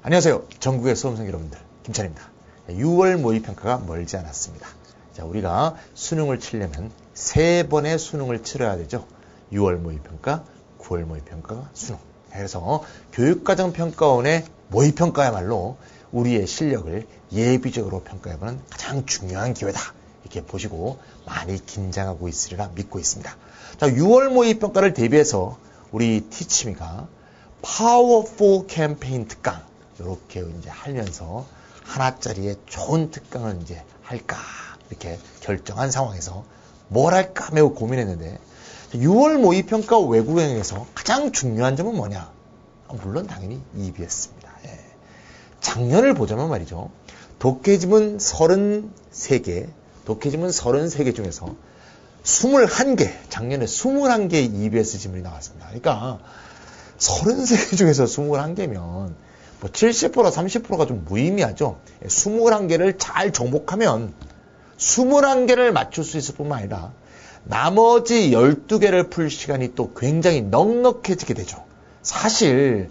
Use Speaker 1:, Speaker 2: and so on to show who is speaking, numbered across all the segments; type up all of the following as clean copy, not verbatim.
Speaker 1: 안녕하세요. 전국의 수험생 여러분들, 김찬입니다. 6월 모의평가가 멀지 않았습니다. 자, 우리가 수능을 치려면 3번의 수능을 치러야 되죠. 6월 모의평가, 9월 모의평가, 수능. 그래서 교육과정평가원의 모의평가야말로 우리의 실력을 예비적으로 평가해보는 가장 중요한 기회다. 이렇게 보시고 많이 긴장하고 있으리라 믿고 있습니다. 자, 6월 모의평가를 대비해서 우리 티치미가 파워풀 캠페인 특강 이렇게 이제 하면서 하나짜리의 좋은 특강을 이제 할까 이렇게 결정한 상황에서 뭘 할까 매우 고민했는데 6월 모의평가 외국여행에서 가장 중요한 점은 뭐냐? 물론 당연히 EBS입니다. 예. 작년을 보자면 말이죠. 독해지문 33개 중에서 21개, 작년에 21개의 EBS 지문이 나왔습니다. 그러니까 33개 중에서 21개면 뭐 70%, 30%가 좀 무의미하죠. 21개를 잘 정복하면 21개를 맞출 수 있을 뿐만 아니라 나머지 12개를 풀 시간이 또 굉장히 넉넉해지게 되죠. 사실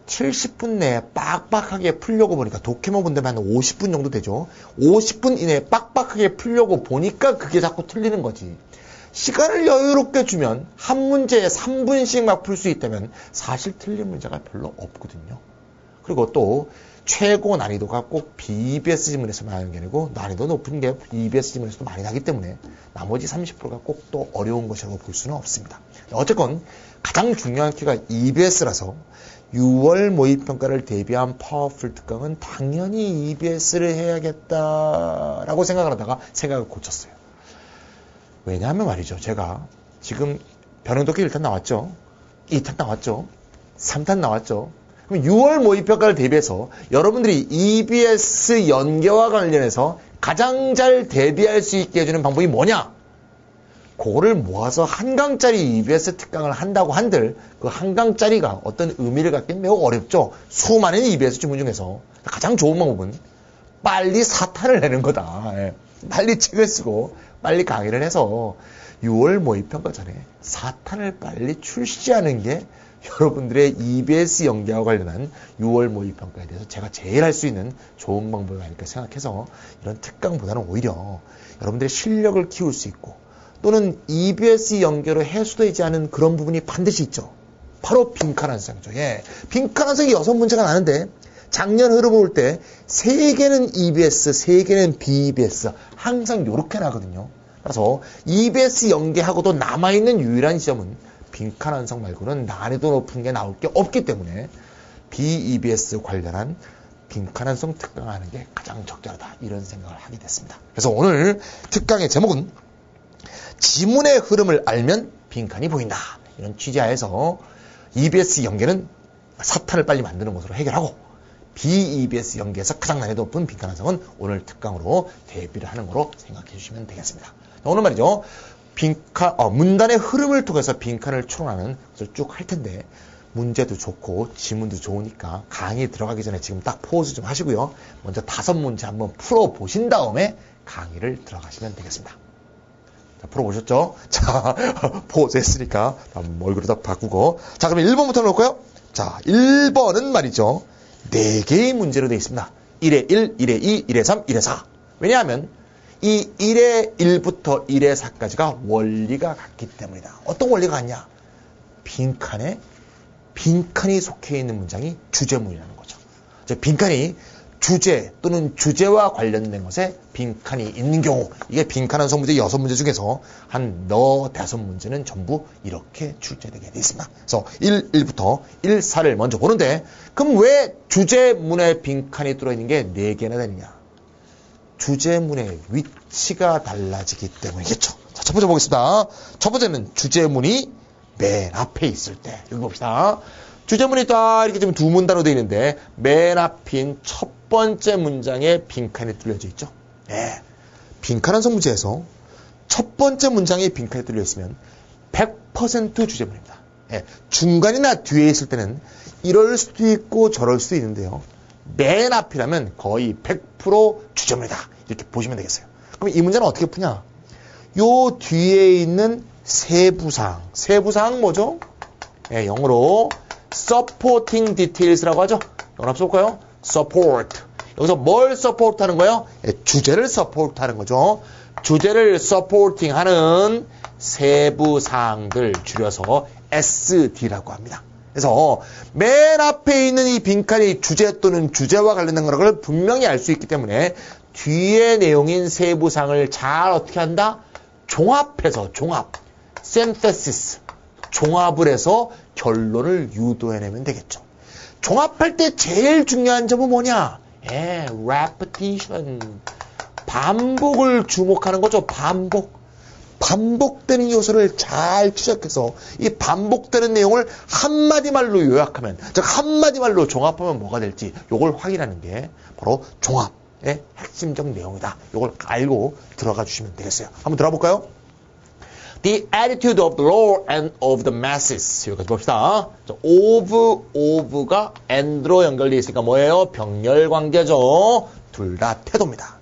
Speaker 1: 70분 내에 빡빡하게 풀려고 보니까 독해만 본다면 한 50분 정도 되죠. 50분 이내에 빡빡하게 풀려고 보니까 그게 자꾸 틀리는 거지. 시간을 여유롭게 주면 한 문제에 3분씩 막 풀 수 있다면 사실 틀린 문제가 별로 없거든요. 그리고 또 최고 난이도가 꼭 BBS 지문에서만 하는 게 아니고 난이도 높은 게 EBS 지문에서도 많이 나기 때문에 나머지 30%가 꼭 또 어려운 것이라고 볼 수는 없습니다. 어쨌건 가장 중요한 키가 EBS라서 6월 모의평가를 대비한 파워풀 특강은 당연히 EBS를 해야겠다라고 생각을 하다가 생각을 고쳤어요. 왜냐하면 말이죠. 제가 지금 변형독해 1탄 나왔죠. 2탄 나왔죠. 3탄 나왔죠. 그럼 6월 모의평가를 대비해서 여러분들이 EBS 연계와 관련해서 가장 잘 대비할 수 있게 해주는 방법이 뭐냐? 그거를 모아서 한 강짜리 EBS 특강을 한다고 한들 그 한 강짜리가 어떤 의미를 갖기는 매우 어렵죠. 수많은 EBS 지문 중에서 가장 좋은 방법은 빨리 사탄을 내는 거다. 예. 빨리 책을 쓰고 빨리 강의를 해서 6월 모의평가 전에 사탄을 빨리 출시하는 게 여러분들의 EBS 연계와 관련한 6월 모의평가에 대해서 제가 제일 할 수 있는 좋은 방법이 아닐까 생각해서 이런 특강보다는 오히려 여러분들의 실력을 키울 수 있고 또는 EBS 연계로 해소되지 않은 그런 부분이 반드시 있죠. 바로 빈칸 완성이죠. 예. 빈칸 완성이 6문제가 나는데 작년 흐름을 볼 때 3개는 EBS, 3개는 BEBS 항상 이렇게 나거든요. 그래서 EBS 연계하고도 남아있는 유일한 시험은 빈칸 완성 말고는 난이도 높은 게 나올 게 없기 때문에 BEBS 관련한 빈칸 완성 특강을 하는 게 가장 적절하다 이런 생각을 하게 됐습니다. 그래서 오늘 특강의 제목은 지문의 흐름을 알면 빈칸이 보인다 이런 취지하에서 EBS 연계는 사탄을 빨리 만드는 것으로 해결하고 BEBS 연계에서 가장 난이도 높은 빈칸 완성은 오늘 특강으로 대비를 하는 거로 생각해 주시면 되겠습니다. 오늘 말이죠. 문단의 흐름을 통해서 빈칸을 추론하는 것을 쭉 할 텐데 문제도 좋고 지문도 좋으니까 강의 들어가기 전에 지금 딱 포즈 좀 하시고요. 먼저 5문제 한번 풀어보신 다음에 강의를 들어가시면 되겠습니다. 자, 풀어보셨죠? 자, 포즈 했으니까 얼굴을 딱 바꾸고 자, 그럼 1번부터 놓을까요? 자, 1번은 말이죠. 4개의 문제로 되어 있습니다. 1의 1, 1의 2, 1의 3, 1의 4. 왜냐하면 이 1의 1부터 1의 4까지가 원리가 같기 때문이다. 어떤 원리가 같냐? 빈칸이 속해 있는 문장이 주제문이라는 거죠. 빈칸이 주제 또는 주제와 관련된 것에 빈칸이 있는 경우 이게 빈칸 완성 문제 6문제 중에서 한 5문제는 전부 이렇게 출제되게 되어 있습니다. 그래서 1부터 1, 4를 먼저 보는데 그럼 왜 주제문에 빈칸이 들어있는 게 4개나 되느냐? 주제문의 위치가 달라지기 때문이겠죠. 자, 첫 번째 보겠습니다. 첫 번째는 주제문이 맨 앞에 있을 때. 여기 봅시다. 주제문이 딱 이렇게 지금 2문단으로 되어 있는데 맨 앞인 첫 번째 문장에 빈칸이 뚫려져 있죠. 네. 빈칸 완성 문제에서 첫 번째 문장에 빈칸이 뚫려 있으면 100% 주제문입니다. 네. 중간이나 뒤에 있을 때는 이럴 수도 있고 저럴 수도 있는데요. 맨 앞이라면 거의 100% 주제문이다. 이렇게 보시면 되겠어요. 그럼 이 문제는 어떻게 푸냐? 요 뒤에 있는 세부사항. 세부사항 뭐죠? 네, 영어로 supporting details라고 하죠. 영어 한번 써볼까요? support. 여기서 뭘 support 하는 거예요? 주제를 support 하는 거죠. 주제를 supporting 하는 세부 사항들 줄여서 SD라고 합니다. 그래서 맨 앞에 있는 이 빈칸이 주제 또는 주제와 관련된 걸 분명히 알 수 있기 때문에 뒤에 내용인 세부 사항을 잘 어떻게 한다? 종합해서 synthesis, 종합을 해서 결론을 유도해내면 되겠죠. 종합할 때 제일 중요한 점은 뭐냐? repetition. 반복을 주목하는 거죠. 반복되는 요소를 잘 추적해서 이 반복되는 내용을 한마디 말로 요약하면, 즉 한마디 말로 종합하면 뭐가 될지 요걸 확인하는 게 바로 종합의 핵심적 내용이다. 요걸 알고 들어가 주시면 되겠어요. 한번 들어볼까요? The attitude of the law and of the masses. 여기까지 봅시다. of가 and로 연결되어 있으니까 뭐예요? 병렬 관계죠. 둘 다 태도입니다.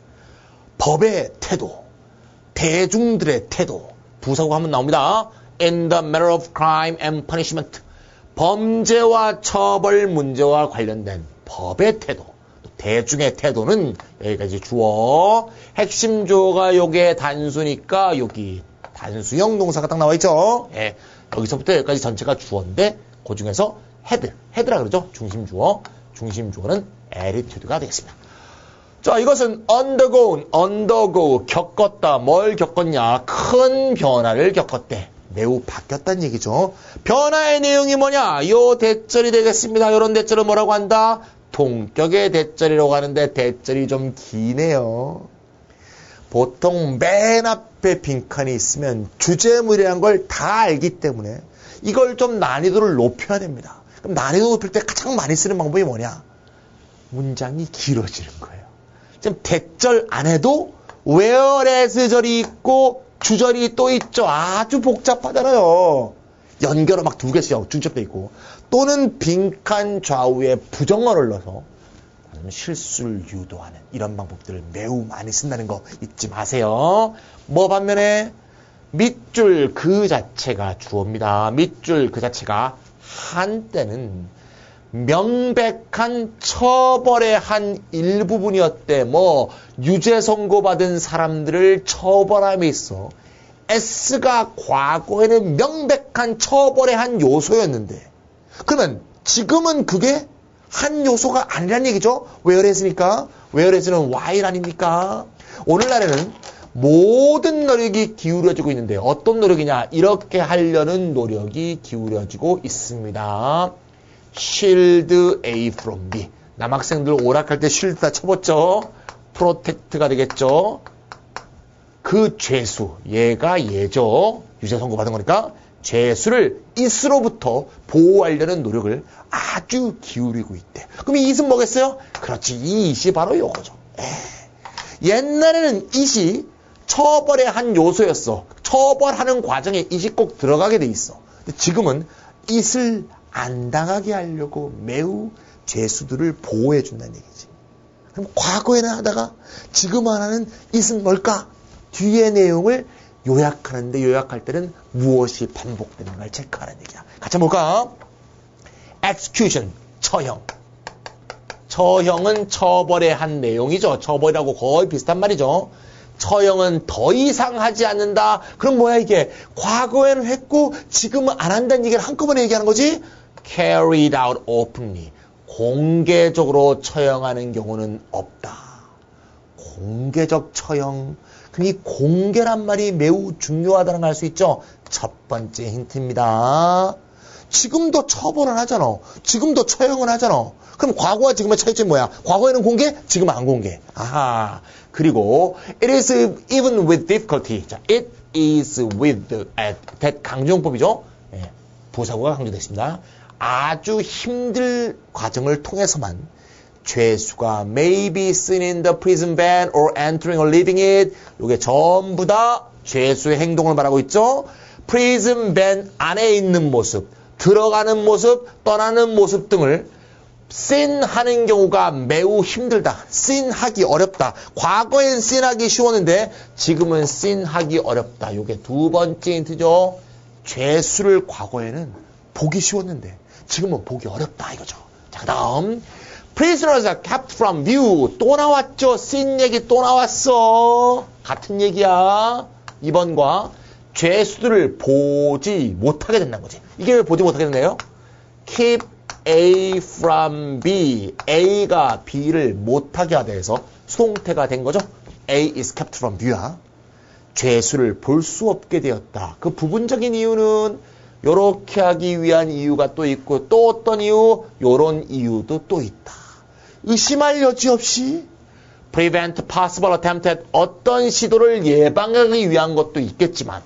Speaker 1: 법의 태도, 대중들의 태도. 부사구가 한번 나옵니다. In the matter of crime and punishment. 범죄와 처벌 문제와 관련된 법의 태도. 대중의 태도는 여기까지 주어. 핵심 주어가 요게 단수니까 여기 단수형 동사가 딱 나와 있죠. 예, 여기서부터 여기까지 전체가 주어인데 그 중에서 헤드라 그러죠. 중심 주어는 attitude가 되겠습니다. 자, 이것은 undergo, 겪었다. 뭘 겪었냐? 큰 변화를 겪었대. 매우 바뀌었다는 얘기죠. 변화의 내용이 뭐냐? 요 대절이 되겠습니다. 요런 대절을 뭐라고 한다? 동격의 대절이라고 하는데 대절이 좀 기네요. 보통 맨 앞에 빈칸이 있으면 주제물이라는 걸 다 알기 때문에 이걸 좀 난이도를 높여야 됩니다. 그럼 난이도 높일 때 가장 많이 쓰는 방법이 뭐냐? 문장이 길어지는 거예요. 지금 대절 안에도 whereas 절이 있고 주절이 또 있죠. 아주 복잡하잖아요. 연결어 막 두 개씩 중첩돼 있고, 또는 빈칸 좌우에 부정어를 넣어서 실수를 유도하는 이런 방법들을 매우 많이 쓴다는 거 잊지 마세요. 뭐 반면에 밑줄 그 자체가 주어입니다. 밑줄 그 자체가 한때는 명백한 처벌의 한 일부분이었대. 뭐 유죄 선고받은 사람들을 처벌함에 있어 S가 과거에는 명백한 처벌의 한 요소였는데, 그러면 지금은 그게 한 요소가 아니란 얘기죠. whereas니까 whereas는 while 아닙니까? 오늘날에는 모든 노력이 기울여지고 있는데 어떤 노력이냐? 이렇게 하려는 노력이 기울여지고 있습니다. shield A from B. 남학생들 오락할 때 shield 다 쳐봤죠? protect가 되겠죠? 그 죄수, 얘가 얘죠. 유죄 선고받은 거니까 죄수를 is로부터 보호하려는 노력을 아주 기울이고 있대. 그럼 이 is은 뭐겠어요? 그렇지, 이 is이 바로 요거죠. 옛날에는 is이 처벌의 한 요소였어. 처벌하는 과정에 is이 꼭 들어가게 돼 있어. 근데 지금은 is를 안 당하게 하려고 매우 죄수들을 보호해 준다는 얘기지. 그럼 과거에는 하다가 지금 하나는 is은 뭘까? 뒤의 내용을 요약하는데, 요약할 때는 무엇이 반복되는 걸 체크하는 얘기야. 같이 한번 볼까? execution, 처형. 처형은 처벌의 한 내용이죠. 처벌이라고 거의 비슷한 말이죠. 처형은 더 이상 하지 않는다. 그럼 뭐야 이게? 과거에는 했고 지금은 안 한다는 얘기를 한꺼번에 얘기하는 거지? carried out openly. 공개적으로 처형하는 경우는 없다. 공개적 처형. 그럼 이 공개란 말이 매우 중요하다는 걸 알 수 있죠. 첫 번째 힌트입니다. 지금도 처벌은 하잖아. 지금도 처형은 하잖아. 그럼 과거와 지금의 차이점이 뭐야? 과거에는 공개, 지금은 안 공개. 아하. 그리고 it is even with difficulty. 자, it is with that 강조용법이죠. 예, 부사구가 강조됐습니다. 아주 힘들 과정을 통해서만 죄수가 may be seen in the prison van or entering or leaving it. 이게 전부 다 죄수의 행동을 말하고 있죠. prison van 안에 있는 모습, 들어가는 모습, 떠나는 모습 등을 seen 하는 경우가 매우 힘들다. seen 하기 어렵다. 과거엔 seen 하기 쉬웠는데 지금은 seen 하기 어렵다. 이게 두 번째 힌트죠. 죄수를 과거에는 보기 쉬웠는데 지금은 보기 어렵다 이거죠. 자, 그 다음 Prisoners are kept from view. 또 나왔죠. 씬 얘기 또 나왔어. 같은 얘기야. 2번과 죄수들을 보지 못하게 된다는 거지. 이게 왜 보지 못하게 됐나요? Keep A from B. A가 B를 못하게 하다 해서 수동태가 된 거죠. A is kept from view야. 죄수를 볼 수 없게 되었다. 그 부분적인 이유는 요렇게 하기 위한 이유가 또 있고 또 어떤 이유? 요런 이유도 또 있다. 의심할 여지 없이 prevent possible attempt at 어떤 시도를 예방하기 위한 것도 있겠지만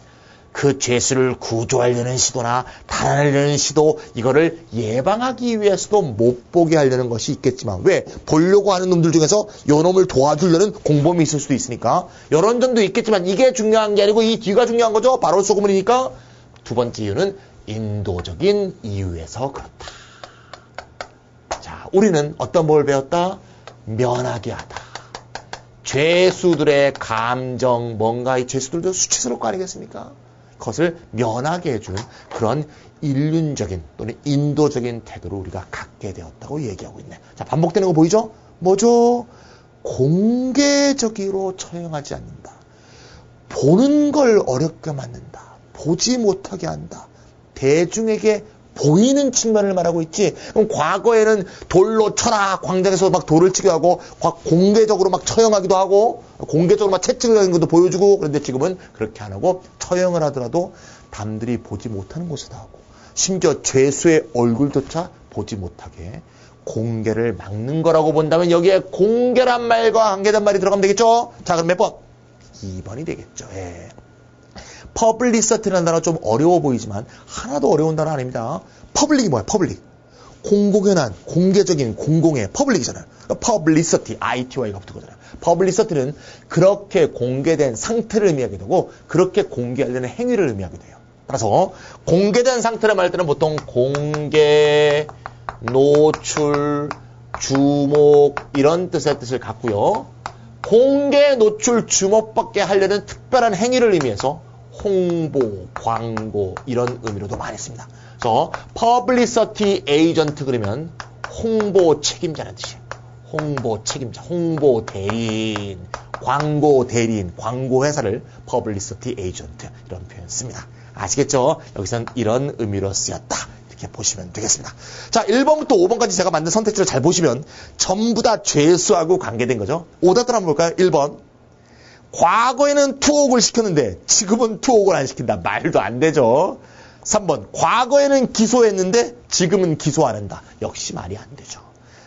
Speaker 1: 그 죄수를 구조하려는 시도나 달아내려는 시도 이거를 예방하기 위해서도 못 보게 하려는 것이 있겠지만 왜? 보려고 하는 놈들 중에서 요 놈을 도와주려는 공범이 있을 수도 있으니까 이런 점도 있겠지만 이게 중요한 게 아니고 이 뒤가 중요한 거죠. 바로 소금물이니까 두 번째 이유는 인도적인 이유에서 그렇다. 자, 우리는 어떤 법을 배웠다? 면하게 하다. 죄수들의 감정 뭔가 이 죄수들도 수치스러울 거 아니겠습니까? 그것을 면하게 해주는 그런 인륜적인 또는 인도적인 태도를 우리가 갖게 되었다고 얘기하고 있네. 자, 반복되는 거 보이죠? 뭐죠? 공개적으로 처형하지 않는다. 보는 걸 어렵게 만든다. 보지 못하게 한다. 대중에게 보이는 측면을 말하고 있지. 그럼 과거에는 돌로 쳐라 광장에서 막 돌을 치기도 하고 공개적으로 막 처형하기도 하고 공개적으로 막 채찍을 하는 것도 보여주고 그런데 지금은 그렇게 안 하고 처형을 하더라도 남들이 보지 못하는 곳에다 하고 심지어 죄수의 얼굴조차 보지 못하게 공개를 막는 거라고 본다면 여기에 공개란 말과 관계된 말이 들어가면 되겠죠? 자, 그럼 몇 번? 2번이 되겠죠. 예. 퍼블리서티라는 단어 좀 어려워 보이지만 하나도 어려운 단어 아닙니다. 퍼블릭이 뭐야? 퍼블릭. 공공연한, 공개적인, 공공의 퍼블릭이잖아요. 퍼블리서티, ITY가 붙은 거잖아요. 퍼블리서티는 그렇게 공개된 상태를 의미하게 되고 그렇게 공개하려는 행위를 의미하게 돼요. 따라서 공개된 상태를 말할 때는 보통 공개, 노출, 주목 이런 뜻의 뜻을 갖고요. 공개, 노출, 주목받게 하려는 특별한 행위를 의미해서 홍보, 광고 이런 의미로도 많이 씁니다. 그래서 publicity agent 그러면 홍보 책임자라는 뜻이에요. 홍보 책임자, 홍보 대리인, 광고 대리인, 광고 회사를 publicity agent 이런 표현 씁니다. 아시겠죠? 여기서는 이런 의미로 쓰였다. 이렇게 보시면 되겠습니다. 자, 1번부터 5번까지 제가 만든 선택지를 잘 보시면 전부 다 죄수하고 관계된 거죠. 오답들 한번 볼까요? 1번. 과거에는 투옥을 시켰는데 지금은 투옥을 안 시킨다. 말도 안 되죠. 3번. 과거에는 기소했는데 지금은 기소 안 한다. 역시 말이 안 되죠.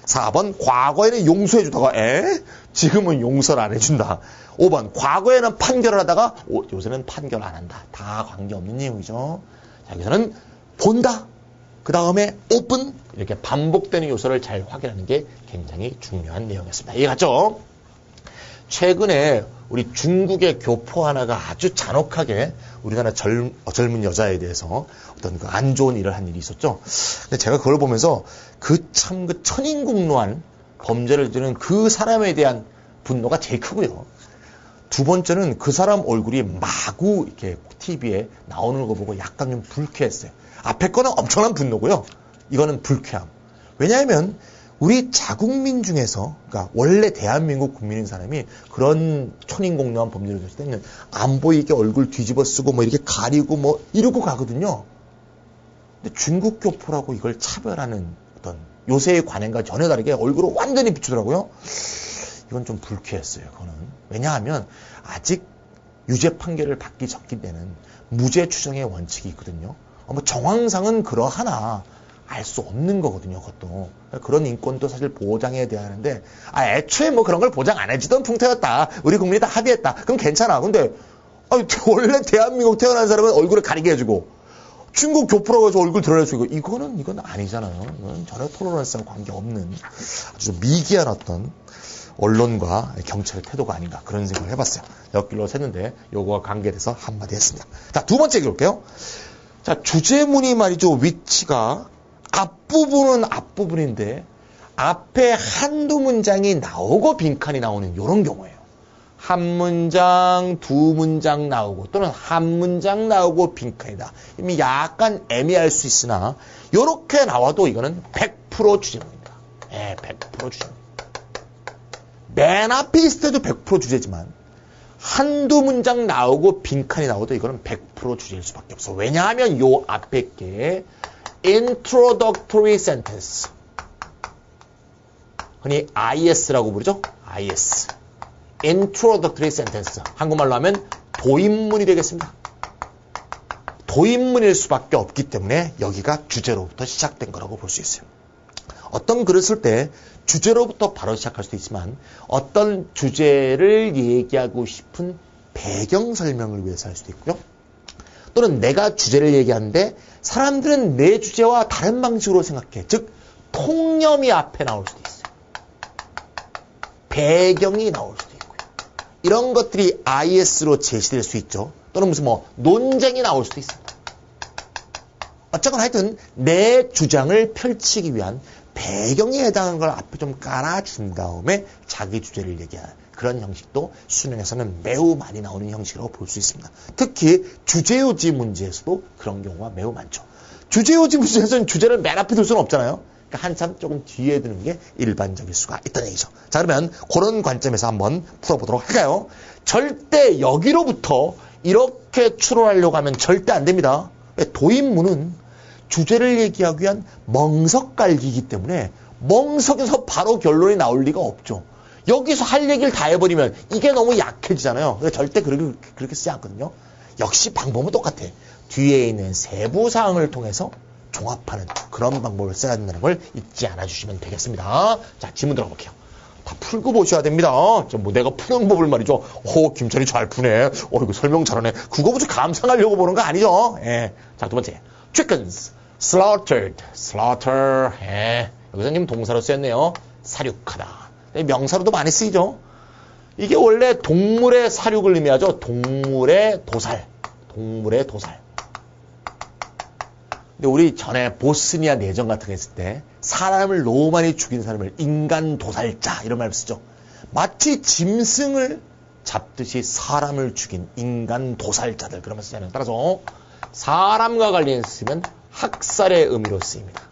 Speaker 1: 4번. 과거에는 용서해 주다가 지금은 용서를 안 해준다. 5번. 과거에는 판결을 하다가 요새는 판결 안 한다. 다 관계없는 내용이죠. 자, 여기서는 본다. 그 다음에 오픈 이렇게 반복되는 요소를 잘 확인하는 게 굉장히 중요한 내용이었습니다. 이해갔죠? 최근에 우리 중국의 교포 하나가 아주 잔혹하게 우리나라 젊은 여자에 대해서 어떤 그 안 좋은 일을 한 일이 있었죠. 근데 제가 그걸 보면서 그 천인국노한 범죄를 저지른 그 사람에 대한 분노가 제일 크고요. 두 번째는 그 사람 얼굴이 마구 이렇게 TV에 나오는 거 보고 약간 좀 불쾌했어요. 앞에 거는 엄청난 분노고요. 이거는 불쾌함. 왜냐하면 우리 자국민 중에서, 그러니까 원래 대한민국 국민인 사람이 그런 천인공노한 범죄를 했을 때는 안 보이게 얼굴 뒤집어 쓰고 뭐 이렇게 가리고 뭐 이러고 가거든요. 근데 중국 교포라고 이걸 차별하는 어떤 요새의 관행과 전혀 다르게 얼굴을 완전히 비추더라고요. 이건 좀 불쾌했어요. 그거는. 왜냐하면 아직 유죄 판결을 받기 전까지는 무죄 추정의 원칙이 있거든요. 뭐 정황상은 그러하나 알 수 없는 거거든요. 그것도. 그런 인권도 사실 보장해야 돼야 하는데 애초에 뭐 그런 걸 보장 안 해주던 풍토였다. 우리 국민이 다 합의했다. 그럼 괜찮아. 근데 원래 대한민국 태어난 사람은 얼굴을 가리게 해주고 중국 교포라고 해서 얼굴 드러내주고 이건 아니잖아요. 이건 전혀 토러런스와 관계없는 아주 좀 미개한 어떤 언론과 경찰의 태도가 아닌가 그런 생각을 해봤어요. 옆길로 샜는데 요거와 관계돼서 한마디 했습니다. 자, 두 번째 읽을게요. 자, 주제문이 말이죠. 위치가 앞부분은 앞부분인데 앞에 한두 문장이 나오고 빈칸이 나오는 이런 경우예요. 한 문장, 두 문장 나오고 또는 한 문장 나오고 빈칸이다. 이미 약간 애매할 수 있으나 이렇게 나와도 이거는 100% 주제문입니다. 100%. 100% 주제입니다. 맨 앞에 있을 때도 100% 주제지만 한두 문장 나오고 빈칸이 나오도 이거는 100% 주제일 수밖에 없어. 왜냐하면 요 앞에 게 introductory sentence, 흔히 IS라고 부르죠. IS, introductory sentence, 한국말로 하면 도입문이 되겠습니다. 도입문일 수밖에 없기 때문에 여기가 주제로부터 시작된 거라고 볼 수 있어요. 어떤 글을 쓸 때 주제로부터 바로 시작할 수도 있지만 어떤 주제를 얘기하고 싶은 배경 설명을 위해서 할 수도 있고요. 또는 내가 주제를 얘기하는데 사람들은 내 주제와 다른 방식으로 생각해. 즉 통념이 앞에 나올 수도 있어요. 배경이 나올 수도 있고요. 이런 것들이 IS로 제시될 수 있죠. 또는 무슨 논쟁이 나올 수도 있습니다. 어쨌거나 하여튼 내 주장을 펼치기 위한 배경에 해당하는 걸 앞에 좀 깔아준 다음에 자기 주제를 얘기하는 그런 형식도 수능에서는 매우 많이 나오는 형식이라고 볼 수 있습니다. 특히 주제요지 문제에서도 그런 경우가 매우 많죠. 주제요지 문제에서는 주제를 맨 앞에 둘 수는 없잖아요. 그러니까 한참 조금 뒤에 두는 게 일반적일 수가 있다는 얘기죠. 자, 그러면 그런 관점에서 한번 풀어보도록 할까요? 절대 여기로부터 이렇게 추론하려고 하면 절대 안 됩니다. 도입문은 주제를 얘기하기 위한 멍석깔기이기 때문에 멍석에서 바로 결론이 나올 리가 없죠. 여기서 할 얘기를 다 해버리면 이게 너무 약해지잖아요. 그래서 절대 그렇게 쓰지 않거든요. 역시 방법은 똑같아. 뒤에 있는 세부 사항을 통해서 종합하는 그런 방법을 써야 된다는 걸 잊지 않아 주시면 되겠습니다. 자, 지문 들어볼게요. 다 풀고 보셔야 됩니다. 내가 푸는 법을 말이죠. 김철이 잘 푸네. 이거 설명 잘하네. 그거 무슨 감상하려고 보는 거 아니죠? 예. 자, 두 번째. chickens slaughtered. slaughter. 예. 여기서 지금 동사로 쓰였네요. 사육하다. 명사로도 많이 쓰이죠. 이게 원래 동물의 사육을 의미하죠. 동물의 도살. 동물의 도살. 근데 우리 전에 보스니아 내전 같은 거 했을 때 사람을 너무 많이 죽인 사람을 인간 도살자 이런 말을 쓰죠. 마치 짐승을 잡듯이 사람을 죽인 인간 도살자들 그러면서 쓰잖아요. 따라서 사람과 관련해서 쓰면 학살의 의미로 쓰입니다.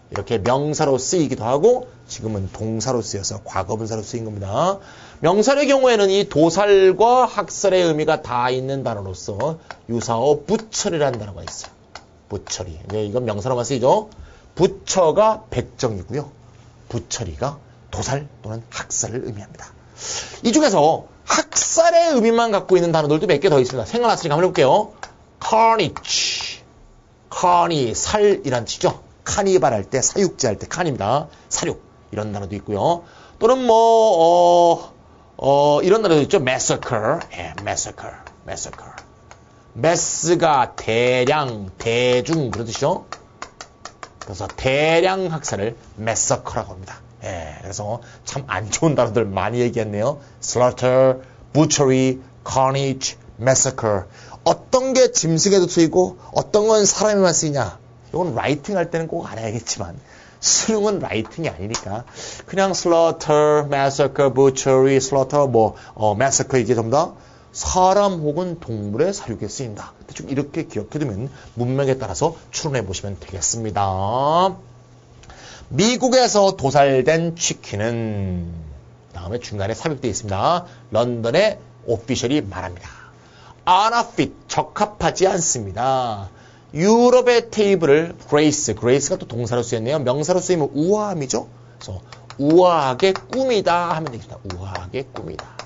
Speaker 1: 이렇게 명사로 쓰이기도 하고 지금은 동사로 쓰여서 과거분사로 쓰인 겁니다. 명사의 경우에는 이 도살과 학살의 의미가 다 있는 단어로서 유사어 부처리라는 단어가 있어요. 부처리. 이건 명사로만 쓰이죠. 부처가 백정이고요. 부처리가 도살 또는 학살을 의미합니다. 이 중에서 학살의 의미만 갖고 있는 단어들도 몇 개 더 있습니다. 생각났으니까 한번 해볼게요. carnage. carni, 살이란 뜻이죠. 카니발 할 때, 사육제 할 때 칸입니다. 사육. 이런 단어도 있고요. 또는 이런 단어도 있죠. massacre. 예, massacre. massacre. 매스가 대량, 대중 그런 뜻이죠. 그래서 대량 학살을 massacre라고 합니다. 예, 그래서 참 안 좋은 단어들 많이 얘기했네요. slaughter, butchery, carnage, massacre. 어떤 게 짐승에도 쓰이고 어떤 건 사람에만 쓰이냐. 이건 라이팅 할 때는 꼭 알아야겠지만 수능은 라이팅이 아니니까 그냥 slaughter, massacre, butchery, slaughter, massacre 이게 전부 다 사람 혹은 동물의 사육에 쓰인다. 대충 이렇게 기억해두면 문맥에 따라서 추론해 보시면 되겠습니다. 미국에서 도살된 치킨은 다음에 중간에 삽입되어 있습니다. 런던의 오피셜이 말합니다. unfit, 적합하지 않습니다. 유럽의 테이블을 grace가 또 동사로 쓰였네요. 명사로 쓰이면 우아함이죠. 그래서 우아하게 꾸미다 하면 되겠습니다. 우아하게 꾸미다.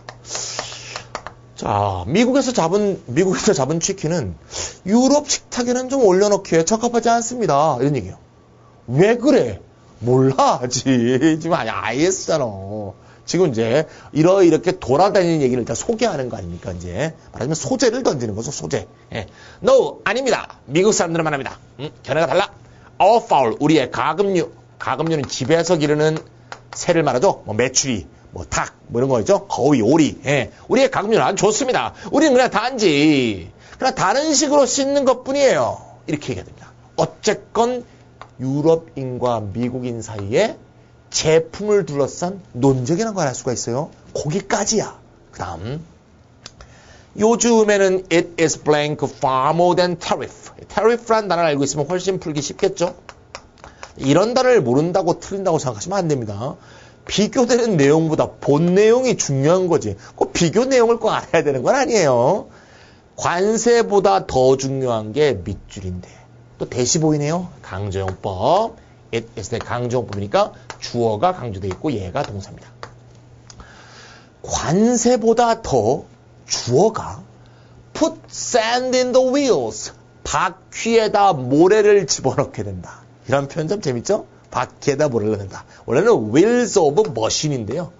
Speaker 1: 자, 미국에서 잡은 치킨은 유럽 식탁에는 좀 올려놓기에 적합하지 않습니다. 이런 얘기예요. 왜 그래? 몰라. 지금 IS잖아. 지금 이제 이렇게 돌아다니는 얘기를 일단 소개하는 거 아닙니까? 이제 말하자면 소재를 던지는 거죠. 소재. 예. No, 아닙니다. 미국 사람들은 말합니다. 견해가 달라. Our fowl, 우리의 가금류. 가금류는 집에서 기르는 새를 말하죠. 메추리, 닭, 이런 거죠. 거위, 오리. 예. 우리의 가금류는 아주 좋습니다. 우리는 그냥 단지 그냥 다른 식으로 씻는 것뿐이에요. 이렇게 얘기해야 됩니다. 어쨌건 유럽인과 미국인 사이에 제품을 둘러싼 논쟁이라는 걸 알 수가 있어요. 거기까지야. 그 다음 요즘에는 it is blank far more than tariff. tariff란 단어를 알고 있으면 훨씬 풀기 쉽겠죠. 이런 단어를 모른다고 틀린다고 생각하시면 안 됩니다. 비교되는 내용보다 본 내용이 중요한 거지. 꼭 비교 내용을 꼭 알아야 되는 건 아니에요. 관세보다 더 중요한 게 밑줄인데. 또 대시 보이네요. 강조용법. 강조용법이니까 주어가 강조되어 있고 얘가 동사입니다. 관세보다 더 주어가 put sand in the wheels. 바퀴에다 모래를 집어넣게 된다. 이런 표현 좀 재밌죠? 바퀴에다 모래를 넣는다. 원래는 wheels of machine인데요.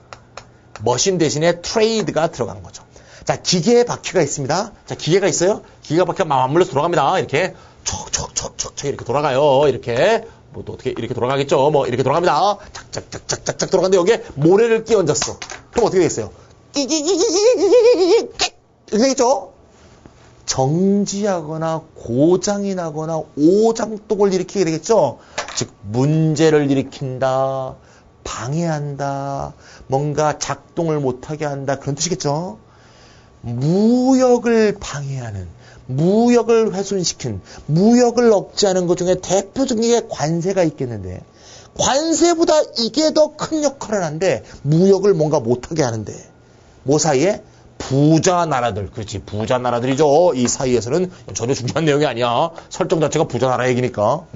Speaker 1: 머신 대신에 trade가 들어간 거죠. 자, 기계에 바퀴가 있습니다. 자, 기계가 있어요. 기계가 바퀴가 맞물려서 돌아갑니다. 이렇게 척척척척척 이렇게 돌아가요. 이렇게 뭐 또 어떻게 이렇게 돌아가겠죠. 뭐 이렇게 돌아갑니다. 착착착착착 돌아가는데 여기에 모래를 끼 얹었어. 그럼 어떻게 되겠어요? 이렇게 되겠죠? 정지하거나 고장이 나거나 오장독을 일으키게 되겠죠. 즉 문제를 일으킨다, 방해한다, 뭔가 작동을 못하게 한다, 그런 뜻이겠죠. 무역을 방해하는, 무역을 훼손시킨, 무역을 억제하는 것 중에 대표적인 게 관세가 있겠는데, 관세보다 이게 더 큰 역할을 하는데 무역을 뭔가 못하게 하는데, 뭐 사이에? 부자 나라들, 그렇지, 부자 나라들이죠. 이 사이에서는 전혀 중요한 내용이 아니야. 설정 자체가 부자 나라 얘기니까.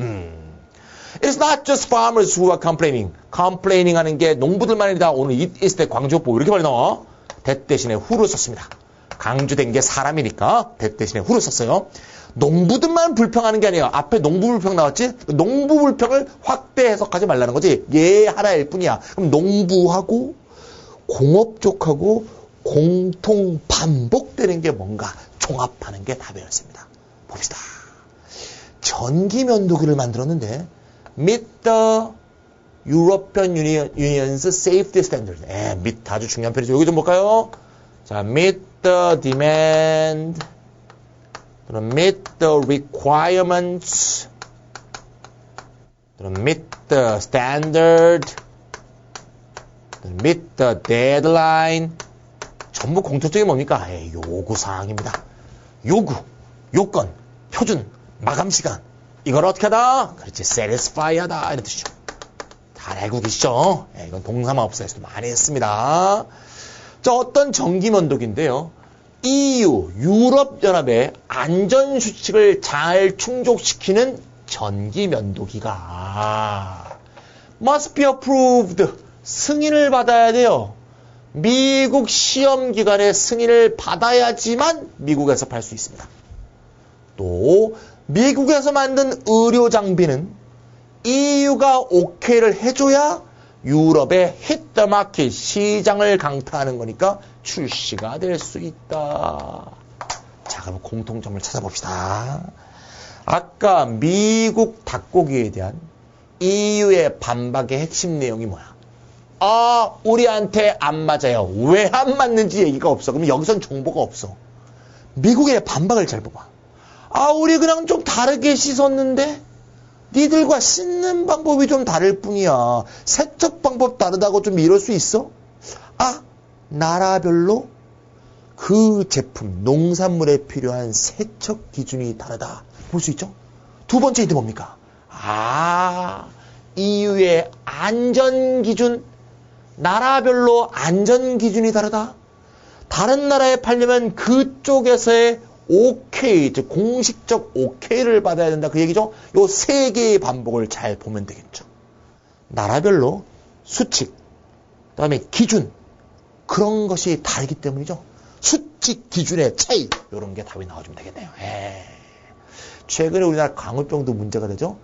Speaker 1: It's not just farmers who are complaining. complaining 하는 게 농부들만 아니다. 오늘 it is 때 강조법 이렇게 많이 나와. that 대신에 who를 썼습니다. 강조된 게 사람이니까 that 대신에 who를 썼어요. 농부들만 불평하는 게 아니에요. 앞에 농부 불평 나왔지? 농부 불평을 확대 해석하지 말라는 거지. 얘 하나일 뿐이야. 그럼 농부하고 공업 쪽하고 공통 반복되는 게 뭔가 종합하는 게 답이었습니다. 봅시다. 전기 면도기를 만들었는데 Meet the European Union's Safety Standard. meet 아주 중요한 표현이죠. 여기 좀 볼까요? 자, meet the demand, meet the requirements, meet the standard, meet the deadline. 전부 공통점이 뭡니까? 요구사항입니다. 요구, 요건, 표준, 마감시간. 이걸 어떻게 하다? 그렇지, satisfy 하다. 이런 뜻이죠. 잘 알고 계시죠? 이건 동사마법사에서도 많이 했습니다. 자, 어떤 전기면도기인데요. EU, 유럽연합의 안전수칙을 잘 충족시키는 전기면도기가 must be approved. 승인을 받아야 돼요. 미국 시험기관의 승인을 받아야지만 미국에서 팔 수 있습니다. 또 미국에서 만든 의료장비는 EU가 오케이를 해줘야 유럽의 hit the market, 시장을 강타하는 거니까 출시가 될 수 있다. 자, 그럼 공통점을 찾아봅시다. 아까 미국 닭고기에 대한 EU의 반박의 핵심 내용이 뭐야? 우리한테 안 맞아요. 왜 안 맞는지 얘기가 없어. 그럼 여기선 정보가 없어. 미국의 반박을 잘 봐봐. 우리 그냥 좀 다르게 씻었는데 니들과 씻는 방법이 좀 다를 뿐이야. 세척 방법 다르다고 좀 이럴 수 있어? 나라별로 그 제품, 농산물에 필요한 세척 기준이 다르다. 볼 수 있죠? 두 번째 힌트 뭡니까? EU의 안전 기준, 나라별로 안전 기준이 다르다. 다른 나라에 팔려면 그쪽에서의 오케이, 즉 공식적 오케이를 받아야 된다. 그 얘기죠. 요 세 개의 반복을 잘 보면 되겠죠. 나라별로 수칙, 그 다음에 기준, 그런 것이 다르기 때문이죠. 수칙, 기준의 차이, 이런 게 답이 나와주면 되겠네요. 최근에 우리나라 광우병도 문제가 되죠.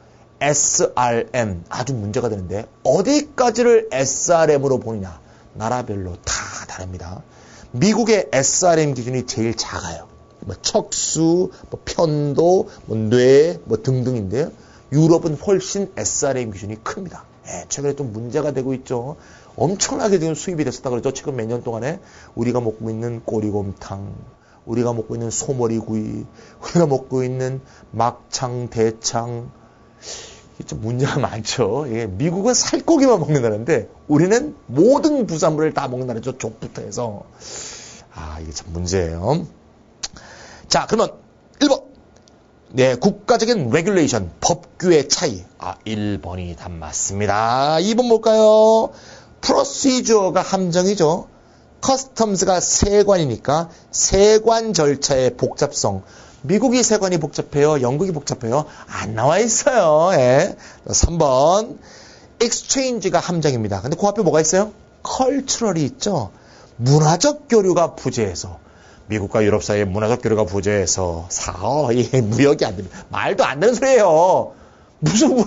Speaker 1: SRM 아주 문제가 되는데 어디까지를 SRM으로 보느냐, 나라별로 다 다릅니다. 미국의 SRM 기준이 제일 작아요. 뭐 척수, 뭐 편도, 뭐 뇌, 뭐 등등인데요. 유럽은 훨씬 SRM 기준이 큽니다. 최근에 좀 문제가 되고 있죠. 엄청나게 지금 수입이 됐었다 그러죠. 최근 몇 년 동안에 우리가 먹고 있는 꼬리곰탕, 우리가 먹고 있는 소머리구이, 우리가 먹고 있는 막창, 대창, 좀 문제가 많죠. 미국은 살코기만 먹는다는데 우리는 모든 부산물을 다 먹는다는 족부터 해서 이게 참 문제예요. 자, 그러면 1번. 국가적인 레귤레이션, 법규의 차이. 1번이 답 맞습니다. 2번 볼까요? procedure가 함정이죠. customs가 세관이니까 세관 절차의 복잡성. 미국이 세관이 복잡해요? 영국이 복잡해요? 안 나와 있어요. 예. 3번. exchange가 함정입니다. 근데 그 앞에 뭐가 있어요? cultural이 있죠. 문화적 교류가 부재해서. 미국과 유럽 사이의 문화적 교류가 부재해서 무역이 안 됩니다. 말도 안 되는 소리예요. 무슨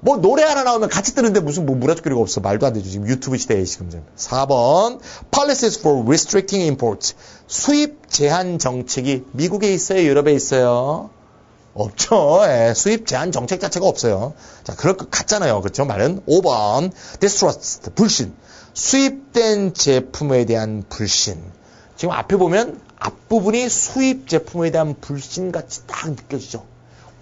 Speaker 1: 뭐 노래 하나 나오면 같이 뜨는데 무슨 문화적 교류가 없어. 말도 안 되죠. 지금 유튜브 시대에 지금. 4번. Policies for restricting imports. 수입 제한 정책이 미국에 있어요? 유럽에 있어요? 없죠. 예, 수입 제한 정책 자체가 없어요. 자, 그럴 것 같잖아요. 그렇죠? 말은 5번. Distrust. 불신. 수입된 제품에 대한 불신. 지금 앞에 보면 앞부분이 수입 제품에 대한 불신같이 딱 느껴지죠.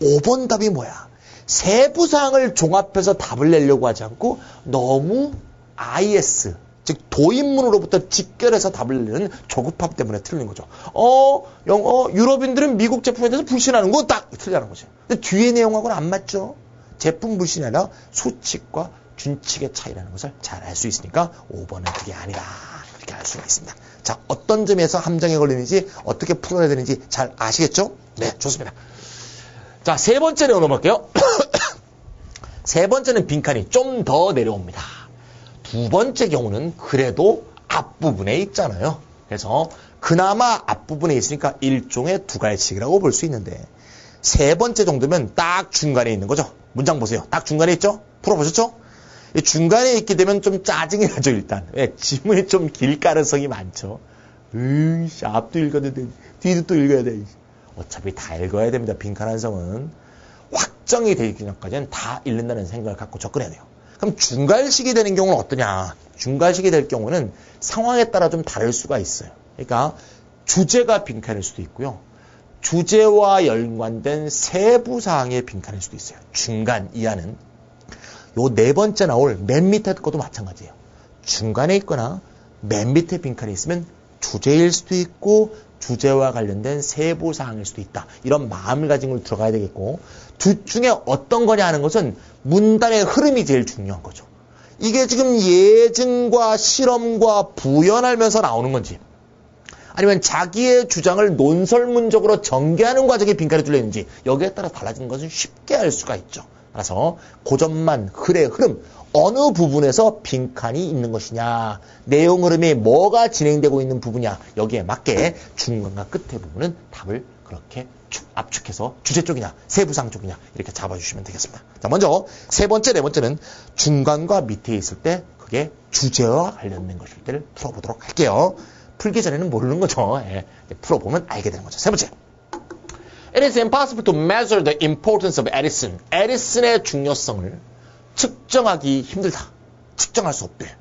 Speaker 1: 5번 답이 뭐야? 세부 사항을 종합해서 답을 내려고 하지 않고 너무 IS, 즉 도입문으로부터 직결해서 답을 내는 조급함 때문에 틀린 거죠. 유럽인들은 미국 제품에 대해서 불신하는 거 딱 틀리는 거죠. 근데 뒤에 내용하고는 안 맞죠. 제품 불신이 아니라 수칙과 준칙의 차이라는 것을 잘 알 수 있으니까 5번은 그게 아니다. 그렇게 알 수가 있습니다. 자, 어떤 점에서 함정에 걸리는지 어떻게 풀어야 되는지 잘 아시겠죠? 네, 좋습니다. 자, 세 번째 내용 넘어갈게요. 세 번째는 빈칸이 좀 더 내려옵니다. 두 번째 경우는 그래도 앞부분에 있잖아요. 그래서 그나마 앞부분에 있으니까 일종의 두 갈식이라고 볼 수 있는데 세 번째 정도면 딱 중간에 있는 거죠. 문장 보세요. 딱 중간에 있죠? 풀어보셨죠? 중간에 있게 되면 좀 짜증이 나죠, 일단. 왜? 지문이 좀 길 가능성이 많죠. 앞도 읽어야 돼. 뒤도 또 읽어야 돼. 어차피 다 읽어야 됩니다. 빈칸 한성은. 확정이 되기 전까지는 다 읽는다는 생각을 갖고 접근해야 돼요. 그럼 중간식이 되는 경우는 어떠냐? 중간식이 될 경우는 상황에 따라 좀 다를 수가 있어요. 그러니까 주제가 빈칸일 수도 있고요. 주제와 연관된 세부 사항의 빈칸일 수도 있어요. 중간 이하는. 요 네 번째 나올 맨 밑에 것도 마찬가지예요. 중간에 있거나 맨 밑에 빈칸이 있으면 주제일 수도 있고 주제와 관련된 세부 사항일 수도 있다. 이런 마음을 가진 걸 들어가야 되겠고 둘 중에 어떤 거냐 하는 것은 문단의 흐름이 제일 중요한 거죠. 이게 지금 예증과 실험과 부연하면서 나오는 건지 아니면 자기의 주장을 논설문적으로 전개하는 과정에 빈칸이 뚫려 있는지 여기에 따라 달라지는 것은 쉽게 알 수가 있죠. 따라서 그 점만 글의 흐름 어느 부분에서 빈칸이 있는 것이냐 내용 흐름이 뭐가 진행되고 있는 부분이냐 여기에 맞게 중간과 끝의 부분은 답을 그렇게 압축해서 주제 쪽이냐 세부사항 쪽이냐 이렇게 잡아주시면 되겠습니다. 자, 먼저 세 번째 네 번째는 중간과 밑에 있을 때 그게 주제와 관련된 것일 때를 풀어보도록 할게요. 풀기 전에는 모르는 거죠. 예, 풀어보면 알게 되는 거죠. 세 번째. It is impossible to measure the importance of Edison. 에디슨의 중요성을 측정하기 힘들다. 측정할 수 없대.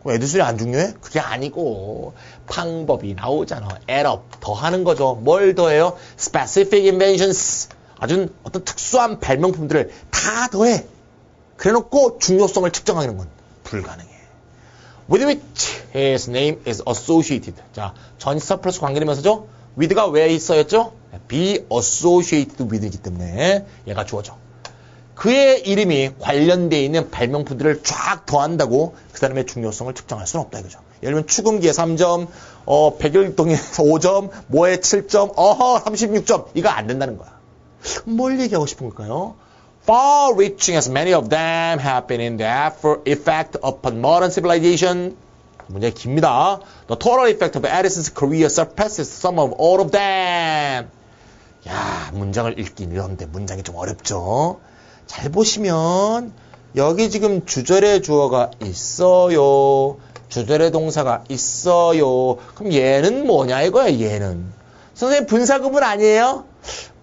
Speaker 1: 에디슨이 안 중요해? 그게 아니고 방법이 나오잖아. add up, 더하는 거죠. 뭘 더해요? Specific inventions. 아주 어떤 특수한 발명품들을 다 더해. 그래놓고 중요성을 측정하는 건 불가능해. With which his name is associated. 자, 전치사 플러스 관계되면서죠. with가 왜 있어였죠? be associated with이기 때문에 얘가 주어져. 그의 이름이 관련되어 있는 발명품들을 쫙 더한다고 그 사람의 중요성을 측정할 수는 없다 이거죠. 예를 들면 추금기에 3점, 백일동에서 5점, 뭐에 7점, 36점. 이거 안 된다는 거야. 뭘 얘기하고 싶은 걸까요? Far-reaching as many of them have been in the effect upon modern civilization. 문제가 깁니다. The total effect of Edison's career surpasses some of all of them. 야, 문장을 읽긴 이런데 문장이 좀 어렵죠. 잘 보시면 여기 지금 주절의 주어가 있어요. 주절의 동사가 있어요. 그럼 얘는 뭐냐 이거야 얘는. 선생님 분사구문 아니에요?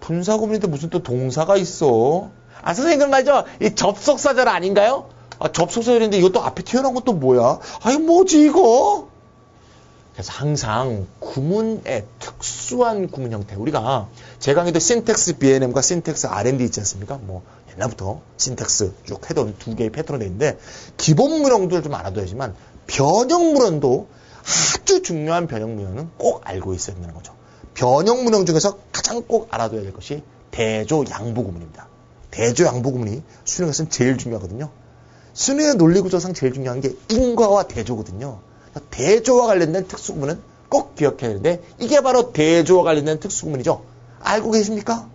Speaker 1: 분사구문인데 무슨 또 동사가 있어. 아 선생님 그런 말이죠. 이 접속사절 아닌가요? 아, 접속사절인데 이것도 앞에 튀어나온 것도 뭐야? 아이 뭐지 이거? 그래서 항상 구문의 특수한 구문 형태. 우리가 제 강의도 신텍스 B&M과 신텍스 R&D 있지 않습니까? 뭐 옛날부터 신텍스 쭉 해던 두 개의 패턴이 있는데 기본 문형들을 좀 알아둬야지만 변형 문형도 아주 중요한 변형 문형은 꼭 알고 있어야 된다는 거죠. 변형 문형 중에서 가장 꼭 알아둬야 될 것이 대조 양보 구문입니다. 대조 양보 구문이 수능에서는 제일 중요하거든요. 수능의 논리구조상 제일 중요한 게 인과와 대조거든요. 대조와 관련된 특수구문은 꼭 기억해야 되는데 이게 바로 대조와 관련된 특수구문이죠. 알고 계십니까?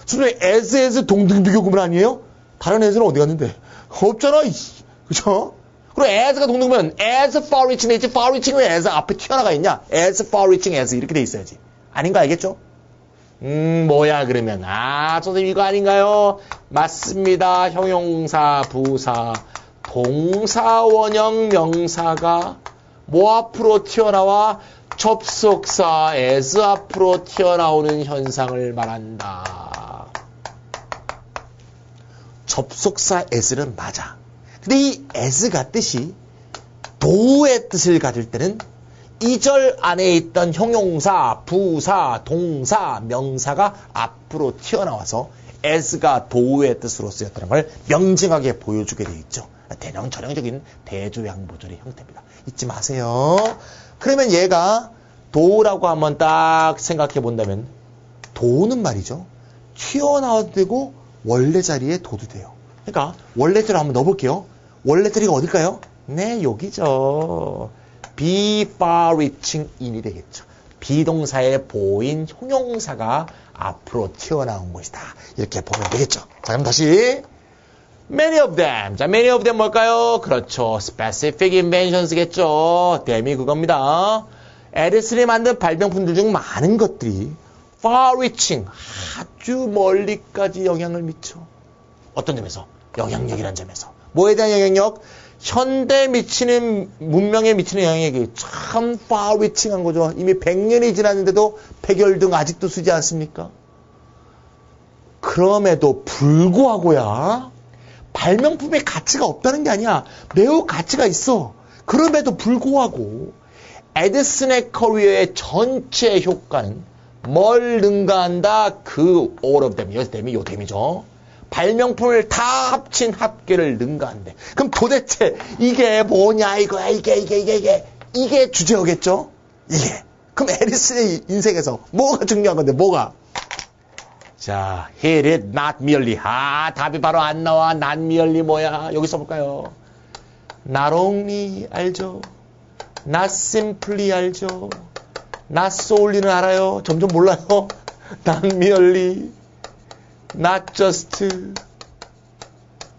Speaker 1: 수능에 as 동등 비교 구문 아니에요? 다른 as는 어디 갔는데? 없잖아. 그죠? 그리고 as가 동등면 as far reaching 되지 far reaching은 as 앞에 튀어나가 있냐? as far reaching as 이렇게 돼 있어야지. 아닌 거 알겠죠? 뭐야 그러면 선생님 이거 아닌가요? 맞습니다. 형용사, 부사, 동사, 원형, 명사가 뭐 앞으로 튀어나와? 접속사 as 앞으로 튀어나오는 현상을 말한다. 접속사 as는 맞아. 근데 이 as가 뜻이 do의 뜻을 가질 때는 2절 안에 있던 형용사, 부사, 동사, 명사가 앞으로 튀어나와서 as가 do의 뜻으로 쓰였다는 걸 명징하게 보여주게 되어 있죠. 대령전형적인 대조양보절의 형태입니다. 잊지 마세요. 그러면 얘가 do라고 한번 딱 생각해 본다면 do는 말이죠. 튀어나와도 되고 원래 자리에 둬도 돼요. 그러니까 원래 자리를 한번 넣어볼게요. 원래 자리가 어딜까요? 네, 여기죠. be far reaching in이 되겠죠. 비동사의 보인 형용사가 앞으로 튀어나온 것이다. 이렇게 보면 되겠죠. 자, 그럼 다시 many of them. 자, many of them 뭘까요? 그렇죠. specific inventions겠죠. them이 그겁니다. 에디슨이 만든 발명품들 중 많은 것들이 far reaching, 아주 멀리까지 영향을 미쳐. 어떤 점에서? 영향력이라는 점에서. 뭐에 대한 영향력? 현대 미치는, 문명에 미치는 영향력이 참 far reaching한 거죠. 이미 100년이 지났는데도 폐결등 아직도 쓰지 않습니까? 그럼에도 불구하고야, 발명품의 가치가 없다는 게 아니야. 매우 가치가 있어. 그럼에도 불구하고, 에디슨의 커리어의 전체 효과는 뭘 능가한다? 그 all of them. 여기서 댐이 요 댐이죠. 발명품을 다 합친 합계를 능가한대. 그럼 도대체 이게 뭐냐 이거야. 이게 주제어겠죠? 이게. 그럼 에디슨의 인생에서 뭐가 중요한 건데 뭐가? 자, he did not merely. 답이 바로 안 나와. not merely 뭐야? 여기 써볼까요? not only 알죠? not simply 알죠? not solely는 알아요? 점점 몰라요? not merely. not just.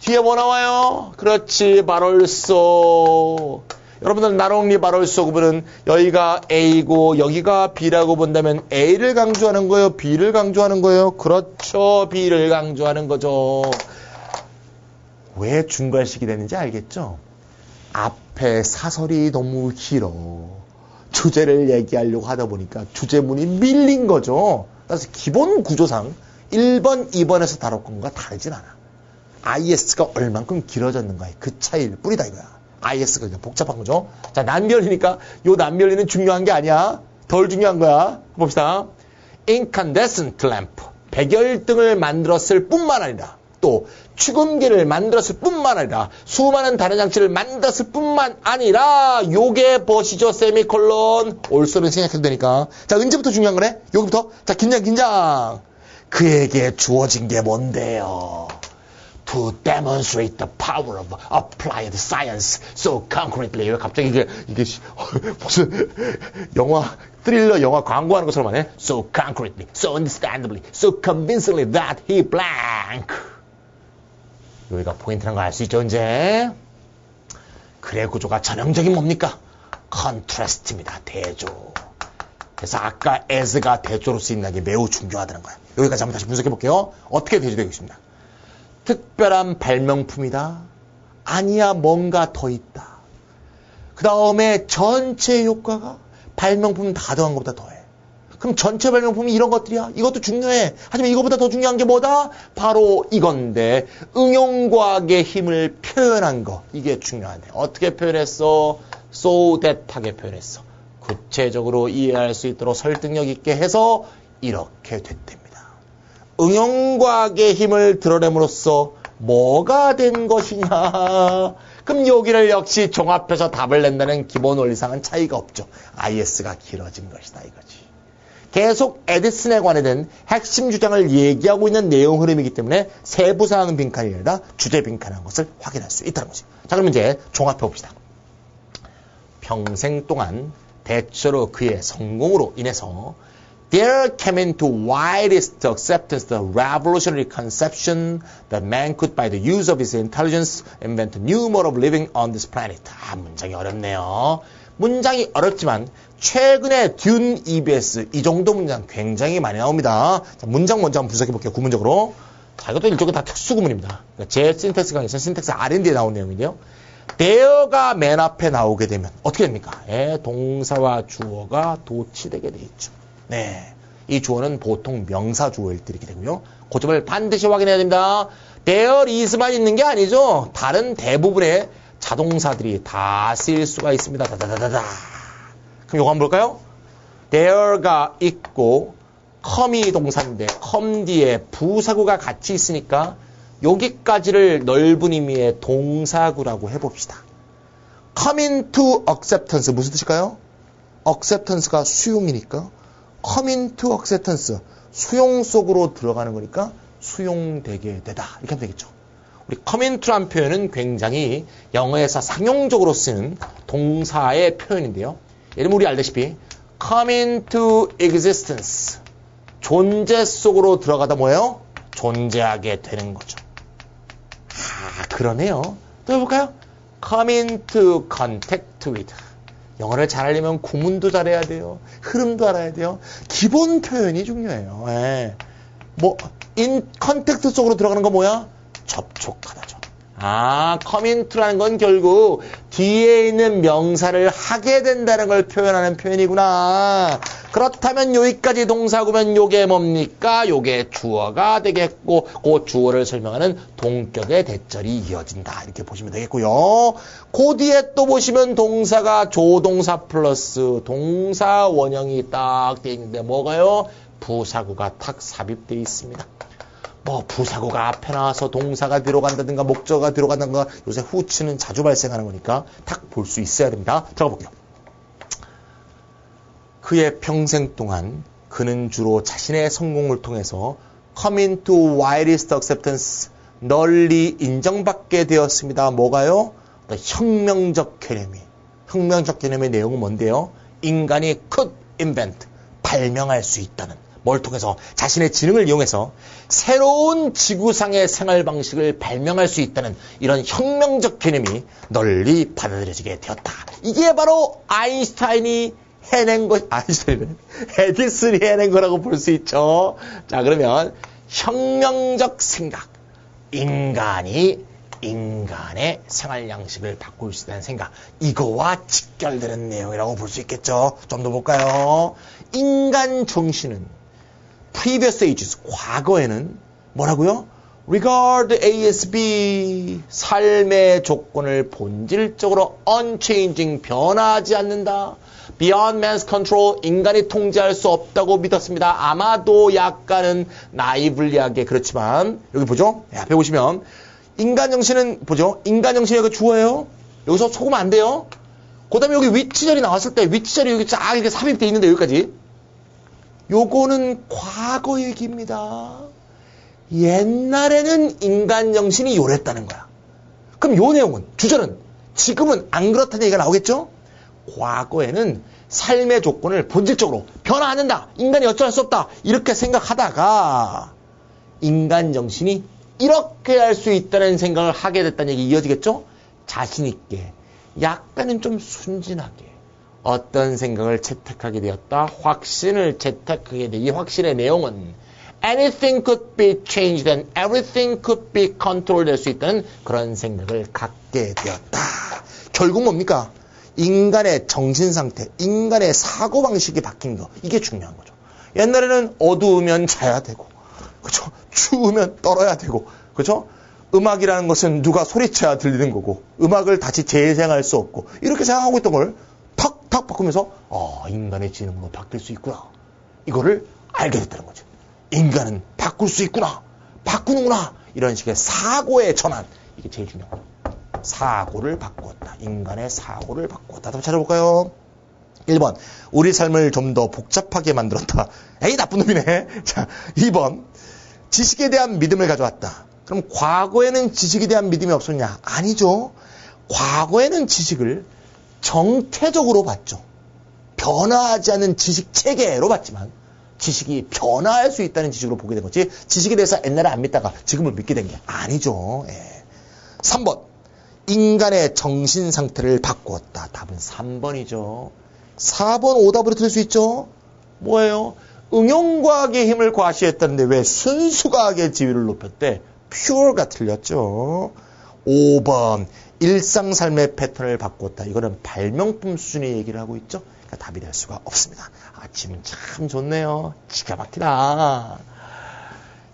Speaker 1: 뒤에 뭐 나와요? 그렇지, but also. 여러분들 not only but also 그분은 여기가 A고 여기가 B라고 본다면 A를 강조하는 거예요? B를 강조하는 거예요? 그렇죠, B를 강조하는 거죠. 왜 중괄식이 되는지 알겠죠? 앞에 사설이 너무 길어. 주제를 얘기하려고 하다 보니까 주제문이 밀린 거죠. 그래서 기본 구조상 1번, 2번에서 다룰 건가 다르진 않아. IS가 얼만큼 길어졌는가의 그 차이일 뿐이다 이거야. IS가 그냥 복잡한 거죠. 자, 난멸이니까 요 난멸이는 중요한 게 아니야. 덜 중요한 거야. 봅시다. incandescent lamp. 백열등을 만들었을 뿐만 아니라 또 축음기를 만들었을 뿐만 아니라 수많은 다른 장치를 만들었을 뿐만 아니라 요게 보시죠. 세미콜론. 올소는 생각해도 되니까. 자, 언제부터 중요한 거네? 여기부터. 자, 긴장. 그에게 주어진 게 뭔데요? To demonstrate the power of applied science so concretely. 왜 갑자기 이게 무슨 영화, 스릴러 영화 광고하는 것처럼 하네? So concretely, so understandably, so convincingly that he blank. 여기가 포인트란 거 알 수 있죠, 이제? 글의 구조가 전형적인 뭡니까? contrast입니다. 대조. 그래서 아까 as가 대조로 쓰인다는 게 매우 중요하다는 거야. 여기까지 한번 다시 분석해 볼게요. 어떻게 대조되겠습니다. 특별한 발명품이다. 아니야, 뭔가 더 있다. 그 다음에 전체 효과가 발명품 다 더한 것보다 더해. 그럼 전체 발명품이 이런 것들이야. 이것도 중요해. 하지만 이거보다 더 중요한 게 뭐다? 바로 이건데 응용과학의 힘을 표현한 거. 이게 중요하네. 어떻게 표현했어? so that 하게 표현했어. 구체적으로 이해할 수 있도록 설득력 있게 해서 이렇게 됐답니다. 응용과학의 힘을 드러냄으로써 뭐가 된 것이냐? 그럼 여기를 역시 종합해서 답을 낸다는 기본 원리상은 차이가 없죠. IS가 길어진 것이다 이거지. 계속 에디슨에 관해된 핵심 주장을 얘기하고 있는 내용 흐름이기 때문에 세부 사항 빈칸이 아니라 주제 빈칸이라는 것을 확인할 수 있다는 거지. 자, 그럼 이제 종합해 봅시다. 평생 동안 대체로 그의 성공으로 인해서 there came into widest acceptance the revolutionary conception that man could by the use of his intelligence invent a new mode of living on this planet. 문장이 어렵네요. 문장이 어렵지만 최근에 듄 EBS 이 정도 문장 굉장히 많이 나옵니다. 자, 문장 먼저 한번 분석해 볼게요. 구문적으로. 자, 이것도 일종의 다 특수 구문입니다. 그러니까 제 신텍스 강의에서 신텍스 R&D에 나온 내용인데요. there가 맨 앞에 나오게 되면 어떻게 됩니까? 동사와 주어가 도치되게 돼 있죠. 네, 이 주어는 보통 명사 주어일 때 이렇게 되고요. 그 점을 반드시 확인해야 됩니다. there is만 있는 게 아니죠. 다른 대부분의 자동사들이 다 쓰일 수가 있습니다. 다다다다다. 그럼 이거 한번 볼까요? there가 있고 come이 동사인데 come 뒤에 부사구가 같이 있으니까 여기까지를 넓은 의미의 동사구라고 해봅시다. come into acceptance 무슨 뜻일까요? acceptance가 수용이니까 come into acceptance 수용 속으로 들어가는 거니까 수용되게 되다 이렇게 하면 되겠죠. 우리 come into라는 표현은 굉장히 영어에서 상용적으로 쓰는 동사의 표현인데요. 예를 들면 우리 알다시피 come into existence 존재 속으로 들어가다 뭐예요? 존재하게 되는 거죠. 그러네요. 또 해볼까요? come into contact with 영어를 잘하려면 구문도 잘해야 돼요. 흐름도 알아야 돼요. 기본 표현이 중요해요. 예. 뭐 in contact 속으로 들어가는 거 뭐야? 접촉하다죠. come into라는 건 결국 뒤에 있는 명사를 하게 된다는 걸 표현하는 표현이구나. 그렇다면 여기까지 동사구면 요게 뭡니까? 요게 주어가 되겠고 그 주어를 설명하는 동격의 대절이 이어진다. 이렇게 보시면 되겠고요. 그 뒤에 또 보시면 동사가 조동사 플러스 동사 원형이 딱 되어 있는데 뭐가요? 부사구가 탁 삽입되어 있습니다. 뭐 부사구가 앞에 나와서 동사가 들어간다든가 목적어가 들어간다든가 요새 후치는 자주 발생하는 거니까 탁 볼 수 있어야 됩니다. 들어가 볼게요. 그의 평생 동안 그는 주로 자신의 성공을 통해서 come into widest acceptance 널리 인정받게 되었습니다. 뭐가요? 혁명적 개념의 내용은 뭔데요? 인간이 could invent 발명할 수 있다는 뭘 통해서 자신의 지능을 이용해서 새로운 지구상의 생활 방식을 발명할 수 있다는 이런 혁명적 개념이 널리 받아들여지게 되었다. 이게 바로 아인슈타인이 해낸 것, 에디슨이 해낸 거라고 볼 수 있죠. 자, 그러면 혁명적 생각, 인간이 인간의 생활 양식을 바꿀 수 있다는 생각, 이거와 직결되는 내용이라고 볼 수 있겠죠. 좀 더 볼까요? 인간 정신은 previous ages, 과거에는 뭐라고요? regard ASB, 삶의 조건을 본질적으로 unchanging, 변하지 않는다. beyond man's control, 인간이 통제할 수 없다고 믿었습니다. 아마도 약간은 나이블리하게 그렇지만 여기 보죠? 앞에 보시면 인간 정신은 보죠? 인간 정신이 여기 주어예요. 여기서 속으면 안 돼요. 그 다음에 여기 위치절이 나왔을 때 위치절이 여기 쫙 이렇게 삽입되어 있는데 여기까지 요거는 과거 얘기입니다. 옛날에는 인간 정신이 요랬다는 거야. 그럼 요 내용은, 주절은 지금은 안 그렇다는 얘기가 나오겠죠? 과거에는 삶의 조건을 본질적으로 변화 안 한다. 인간이 어쩔 수 없다. 이렇게 생각하다가 인간 정신이 이렇게 할 수 있다는 생각을 하게 됐다는 얘기 이어지겠죠? 자신 있게, 약간은 좀 순진하게 어떤 생각을 채택하게 되었다. 확신을 채택하게 된 이 확신의 내용은 anything could be changed and everything could be controlled 될 수 있다는 그런 생각을 갖게 되었다. 결국 뭡니까? 인간의 정신상태, 인간의 사고방식이 바뀐 거. 이게 중요한 거죠. 옛날에는 어두우면 자야 되고, 그죠? 추우면 떨어야 되고, 그죠? 음악이라는 것은 누가 소리쳐야 들리는 거고, 음악을 다시 재생할 수 없고, 이렇게 생각하고 있던 걸 탁탁 바꾸면서, 인간의 지능으로 바뀔 수 있구나. 이거를 알게 됐다는 거죠. 인간은 바꿀 수 있구나. 바꾸는구나. 이런 식의 사고의 전환. 이게 제일 중요한 거예요. 사고를 바꾸었다. 인간의 사고를 바꾸었다. 한번 찾아볼까요? 1번, 우리 삶을 좀 더 복잡하게 만들었다. 에이, 나쁜 놈이네. 자, 2번, 지식에 대한 믿음을 가져왔다. 그럼 과거에는 지식에 대한 믿음이 없었냐? 아니죠. 과거에는 지식을 정체적으로 봤죠. 변화하지 않는 지식 체계로 봤지만 지식이 변화할 수 있다는 지식으로 보게 된 거지, 지식에 대해서 옛날에 안 믿다가 지금은 믿게 된 게 아니죠. 예. 3번, 인간의 정신 상태를 바꾸었다. 답은 3번이죠. 4번 오답으로 들을 수 있죠. 뭐예요? 응용과학의 힘을 과시했다는데 왜 순수과학의 지위를 높였대? 퓨어가 틀렸죠. 5번, 일상 삶의 패턴을 바꿨다. 이거는 발명품 수준의 얘기를 하고 있죠. 그러니까 답이 될 수가 없습니다. 아침은 참 좋네요. 기가 막히다.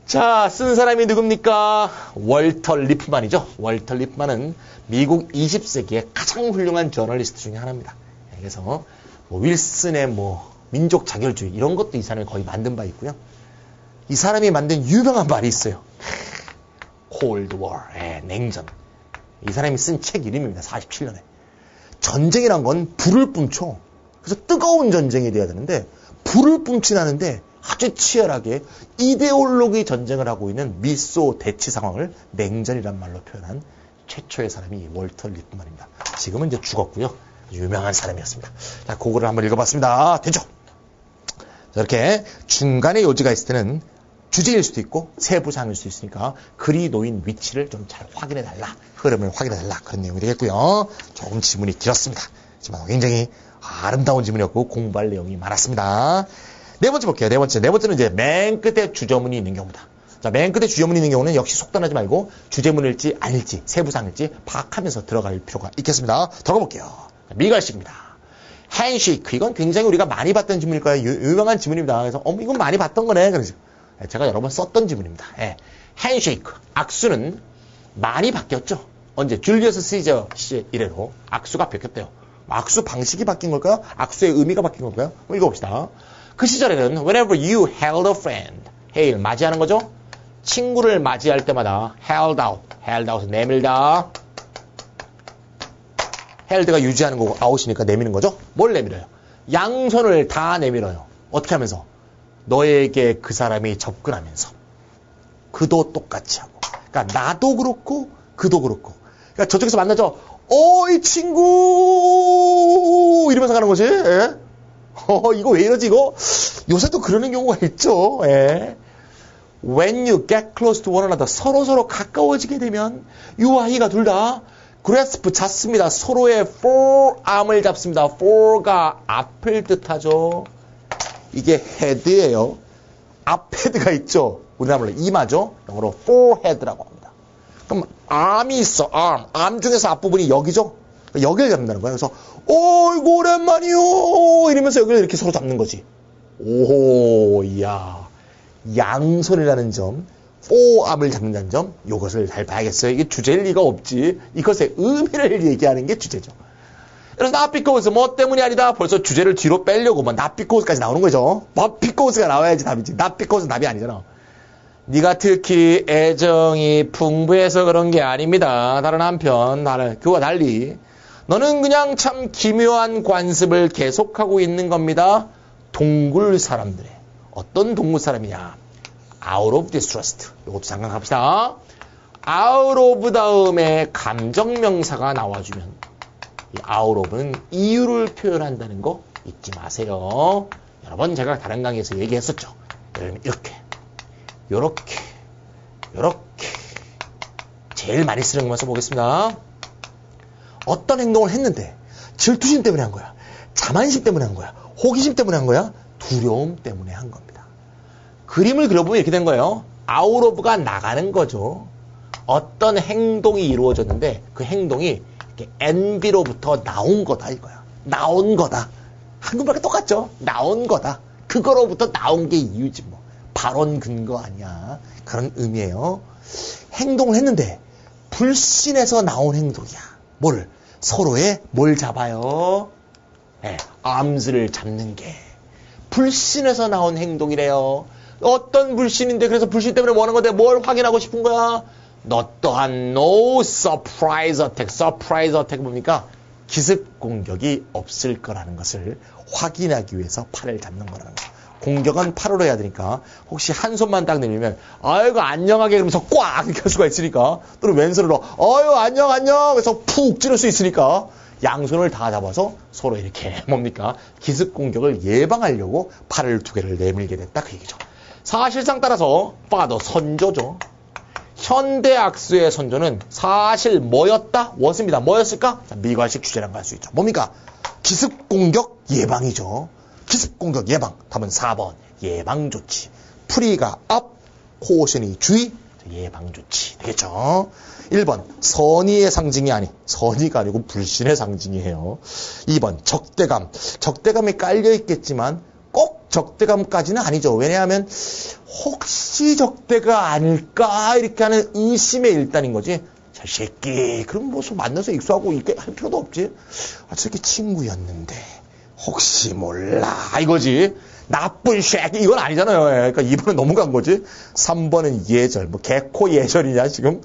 Speaker 1: 자, 쓴 사람이 누굽니까? 월터 리프만이죠. 월터 리프만은 미국 20세기의 가장 훌륭한 저널리스트 중에 하나입니다. 그래서 윌슨의 민족 자결주의 이런 것도 이 사람이 거의 만든 바 있고요. 이 사람이 만든 유명한 말이 있어요. 콜드 워, 냉전. 이 사람이 쓴 책 이름입니다. 47년에. 전쟁이란 건 불을 뿜죠. 그래서 뜨거운 전쟁이 돼야 되는데 불을 뿜진 않은데 아주 치열하게 이데올로기 전쟁을 하고 있는 미소 대치 상황을 냉전이란 말로 표현한 최초의 사람이 월터 리프만입니다. 지금은 이제 죽었고요. 유명한 사람이었습니다. 자, 그거를 한번 읽어봤습니다. 됐죠? 자, 이렇게 중간에 요지가 있을 때는 주제일 수도 있고 세부사항일 수도 있으니까 글이 놓인 위치를 좀 잘 확인해달라. 흐름을 확인해달라. 그런 내용이 되겠고요. 조금 지문이 길었습니다. 하지만 굉장히 아름다운 지문이었고 공부할 내용이 많았습니다. 네 번째 볼게요. 네 번째는 이제 맨 끝에 주저문이 있는 경우다. 자, 맨 끝에 주저문이 있는 경우는 역시 속단하지 말고 주제문일지 아닐지 세부사항일지 파악하면서 들어갈 필요가 있겠습니다. 들어가 볼게요. 미갈식입니다. 핸쉐이크. 이건 굉장히 우리가 많이 봤던 지문일 거예요. 유명한 지문입니다. 그래서 이건 많이 봤던 거네. 그래서 제가 여러 번 썼던 지문입니다. 핸쉐이크. 악수는 많이 바뀌었죠. 언제? 줄리어스 시저 씨 이래로 악수가 바뀌었대요. 악수 방식이 바뀐 걸까요? 악수의 의미가 바뀐 걸까요? 읽어봅시다. 그 시절에는 whenever you held a friend, hail, 맞이하는 거죠. 친구를 맞이할 때마다 held out, 내밀다. held가 유지하는 거고 out이니까 내미는 거죠. 뭘 내밀어요? 양손을 다 내밀어요. 어떻게 하면서? 너에게 그 사람이 접근하면서. 그도 똑같이 하고. 그러니까 나도 그렇고 그도 그렇고. 그러니까 저쪽에서 만나죠. 이 친구 이러면서 가는 거지. 예? 이거 왜 이러지 이거? 요새 또 그러는 경우가 있죠. 예. When you get close to one another, 서로 가까워지게 되면 유와 히가 둘 다 grasp 잡습니다. 서로의 forearm을 잡습니다. fore가 앞을 뜻하죠. 이게 head예요. 앞 헤드가 있죠. 우리나라로 이마죠. 영어로 forehead라고 합니다. 그럼 arm이 있어. arm 중에서 앞부분이 여기죠. 여기를 잡는다는 거예요. 그래서 이거 오랜만이요 이러면서 여기를 이렇게 서로 잡는 거지. 오호, 이야. 양손이라는 점, forearm을 잡는다는 점, 이것을 잘 봐야겠어요. 이게 주제일 리가 없지. 이것의 의미를 얘기하는 게 주제죠. 그래서 not because, 뭐 때문이 아니다. 벌써 주제를 뒤로 빼려고 not because까지 나오는 거죠. not because가 나와야지 답이지. not because는 답이 아니잖아. 네가 특히 애정이 풍부해서 그런 게 아닙니다. 다른 한편, 그와 달리 너는 그냥 참 기묘한 관습을 계속하고 있는 겁니다. 동굴 사람들의. 어떤 동굴 사람이냐? out of distrust. 이것도 잠깐 갑시다. out of 다음에 감정명사가 나와주면 이 out of는 이유를 표현한다는 거 잊지 마세요. 여러 번 제가 다른 강의에서 얘기했었죠. 예를 들면 요렇게 제일 많이 쓰는 것만 써보겠습니다. 어떤 행동을 했는데 질투심 때문에 한 거야? 자만심 때문에 한 거야? 호기심 때문에 한 거야? 두려움 때문에 한 겁니다. 그림을 그려보면 이렇게 된 거예요. out of가 나가는 거죠. 어떤 행동이 이루어졌는데 그 행동이 이렇게 envy로부터 나온 거다 이거야. 나온 거다. 한국말과 똑같죠? 나온 거다. 그거로부터 나온 게 이유지 뭐. 발언 근거 아니야. 그런 의미예요. 행동을 했는데 불신에서 나온 행동이야. 뭘? 서로의 뭘 잡아요? arms를 잡는 게 불신에서 나온 행동이래요. 어떤 불신인데 그래서 불신 때문에 뭐 하는 건데 뭘 확인하고 싶은 거야? 너 또한 no surprise attack. surprise attack 뭡니까? 기습 공격이 없을 거라는 것을 확인하기 위해서 팔을 잡는 거라는 거죠. 공격은 팔으로 해야 되니까 혹시 한 손만 딱 내밀면 아이고 안녕하게 그러면서 꽉 이렇게 할 수가 있으니까 또는 왼손으로 아유 안녕 그래서 푹 찌를 수 있으니까 양손을 다 잡아서 서로 이렇게 뭡니까 기습 공격을 예방하려고 팔을 두 개를 내밀게 됐다 그 얘기죠. 사실상 따라서 파더 선조죠. 현대악수의 선조는 사실 뭐였다? was입니다. 뭐였을까? 미관식 주제라고 할 수 있죠. 뭡니까? 기습 공격 예방이죠. 기습 공격 예방. 답은 4번. 예방 조치. 프리가 앞, 코션이 주의, 예방 조치. 되겠죠? 1번. 선의의 상징이 아니. 선의가 아니고 불신의 상징이에요. 2번. 적대감. 적대감이 깔려 있겠지만 꼭 적대감까지는 아니죠. 왜냐하면 혹시 적대가 아닐까 이렇게 하는 의심의 일단인 거지. 저 새끼 그럼 뭐 만나서 익수하고 이렇게 할 필요도 없지. 저렇게 친구였는데 혹시 몰라 이거지. 나쁜 새끼 이건 아니잖아요. 그러니까 2번은 넘어간 거지. 3번은 예절. 뭐 개코 예절이냐 지금.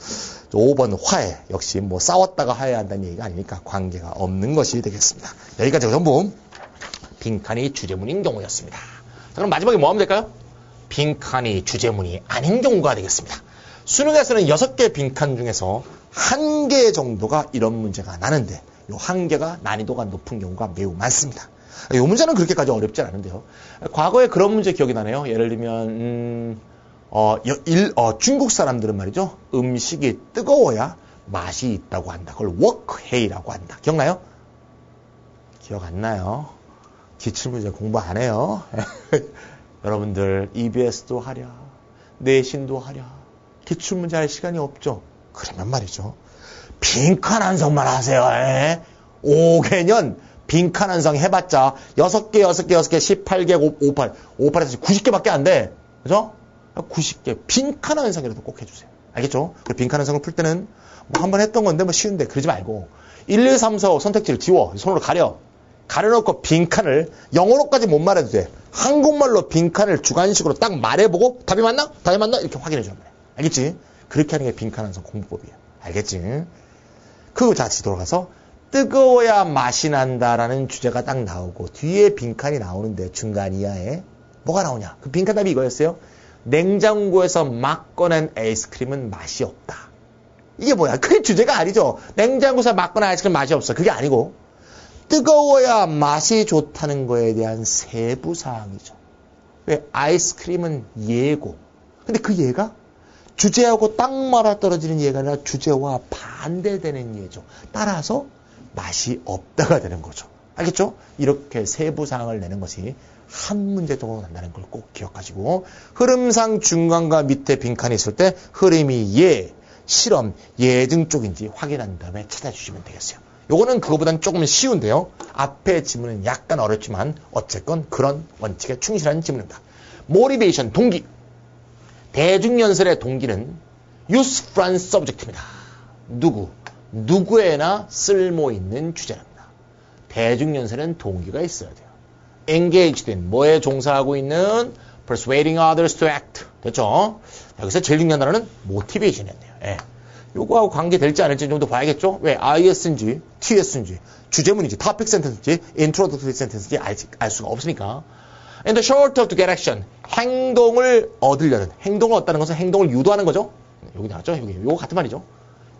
Speaker 1: 5번 화해. 역시 뭐 싸웠다가 화해한다는 얘기가 아니니까 관계가 없는 것이 되겠습니다. 여기까지가 전부 빈칸이 주제문인 경우였습니다. 자, 그럼 마지막에 뭐 하면 될까요? 빈칸이 주제문이 아닌 경우가 되겠습니다. 수능에서는 6개 빈칸 중에서 1개 정도가 이런 문제가 나는데 이 1개가 난이도가 높은 경우가 매우 많습니다. 이 문제는 그렇게까지 어렵지 않은데요. 과거에 그런 문제 기억이 나네요. 예를 들면 중국 사람들은 말이죠. 음식이 뜨거워야 맛이 있다고 한다. 그걸 웍헤이라고 한다. 기억나요? 기억 안 나요? 기출문제 공부 안 해요. 여러분들 EBS도 하랴, 내신도 하랴, 기출문제 할 시간이 없죠. 그러면 말이죠. 빈칸 한성만 하세요. 5개년 빈칸 한성 해봤자 6개, 18개, 58에서 90개밖에 안 돼. 그죠? 90개 빈칸 한성이라도 꼭 해주세요. 알겠죠? 그 빈칸 한성을 풀 때는 뭐 한번 했던 건데 뭐 쉬운데 그러지 말고 1, 2, 3, 4, 5 선택지를 지워. 손으로 가려놓고 빈칸을 영어로까지 못 말해도 돼. 한국말로 빈칸을 주관식으로 딱 말해보고 답이 맞나? 이렇게 확인해주란 말이야. 알겠지? 그렇게 하는 게 빈칸 한성 공부법이야. 알겠지? 그리고 자 뒤돌아가서 뜨거워야 맛이 난다라는 주제가 딱 나오고 뒤에 빈칸이 나오는데 중간 이하에 뭐가 나오냐? 그 빈칸 답이 이거였어요. 냉장고에서 막 꺼낸 아이스크림은 맛이 없다. 이게 뭐야? 그게 주제가 아니죠. 냉장고에서 막 꺼낸 아이스크림 맛이 없어. 그게 아니고 뜨거워야 맛이 좋다는 거에 대한 세부사항이죠. 왜? 아이스크림은 예고. 근데 그 예가 주제하고 딱 맞아떨어지는 예가 아니라 주제와 반대되는 예죠. 따라서 맛이 없다가 되는 거죠. 알겠죠? 이렇게 세부사항을 내는 것이 한 문제 정도 난다는 걸 꼭 기억하시고 흐름상 중간과 밑에 빈칸이 있을 때 흐름이 예, 실험, 예증 쪽인지 확인한 다음에 찾아주시면 되겠어요. 요거는 그거보다는 조금 쉬운데요. 앞에 지문은 약간 어렵지만 어쨌건 그런 원칙에 충실한 지문입니다. 모티베이션, 동기. 대중연설의 동기는 useful subject입니다. 누구에나 쓸모있는 주제랍니다. 대중연설엔 동기가 있어야 돼요. engaged in, 뭐에 종사하고 있는 persuading others to act. 됐죠? 여기서 제일 중요한 단어는 motivation이었네요. 예. 요거하고 관계될지 않을지 좀 더 봐야겠죠? 왜? IS인지, TS인지, 주제문인지, topic sentence인지, introductory sentence인지 알 수가 없으니까. In the short of to get action. 행동을 얻으려는. 행동을 얻다는 것은 행동을 유도하는 거죠? 여기 나왔죠? 여기. 요거 같은 말이죠.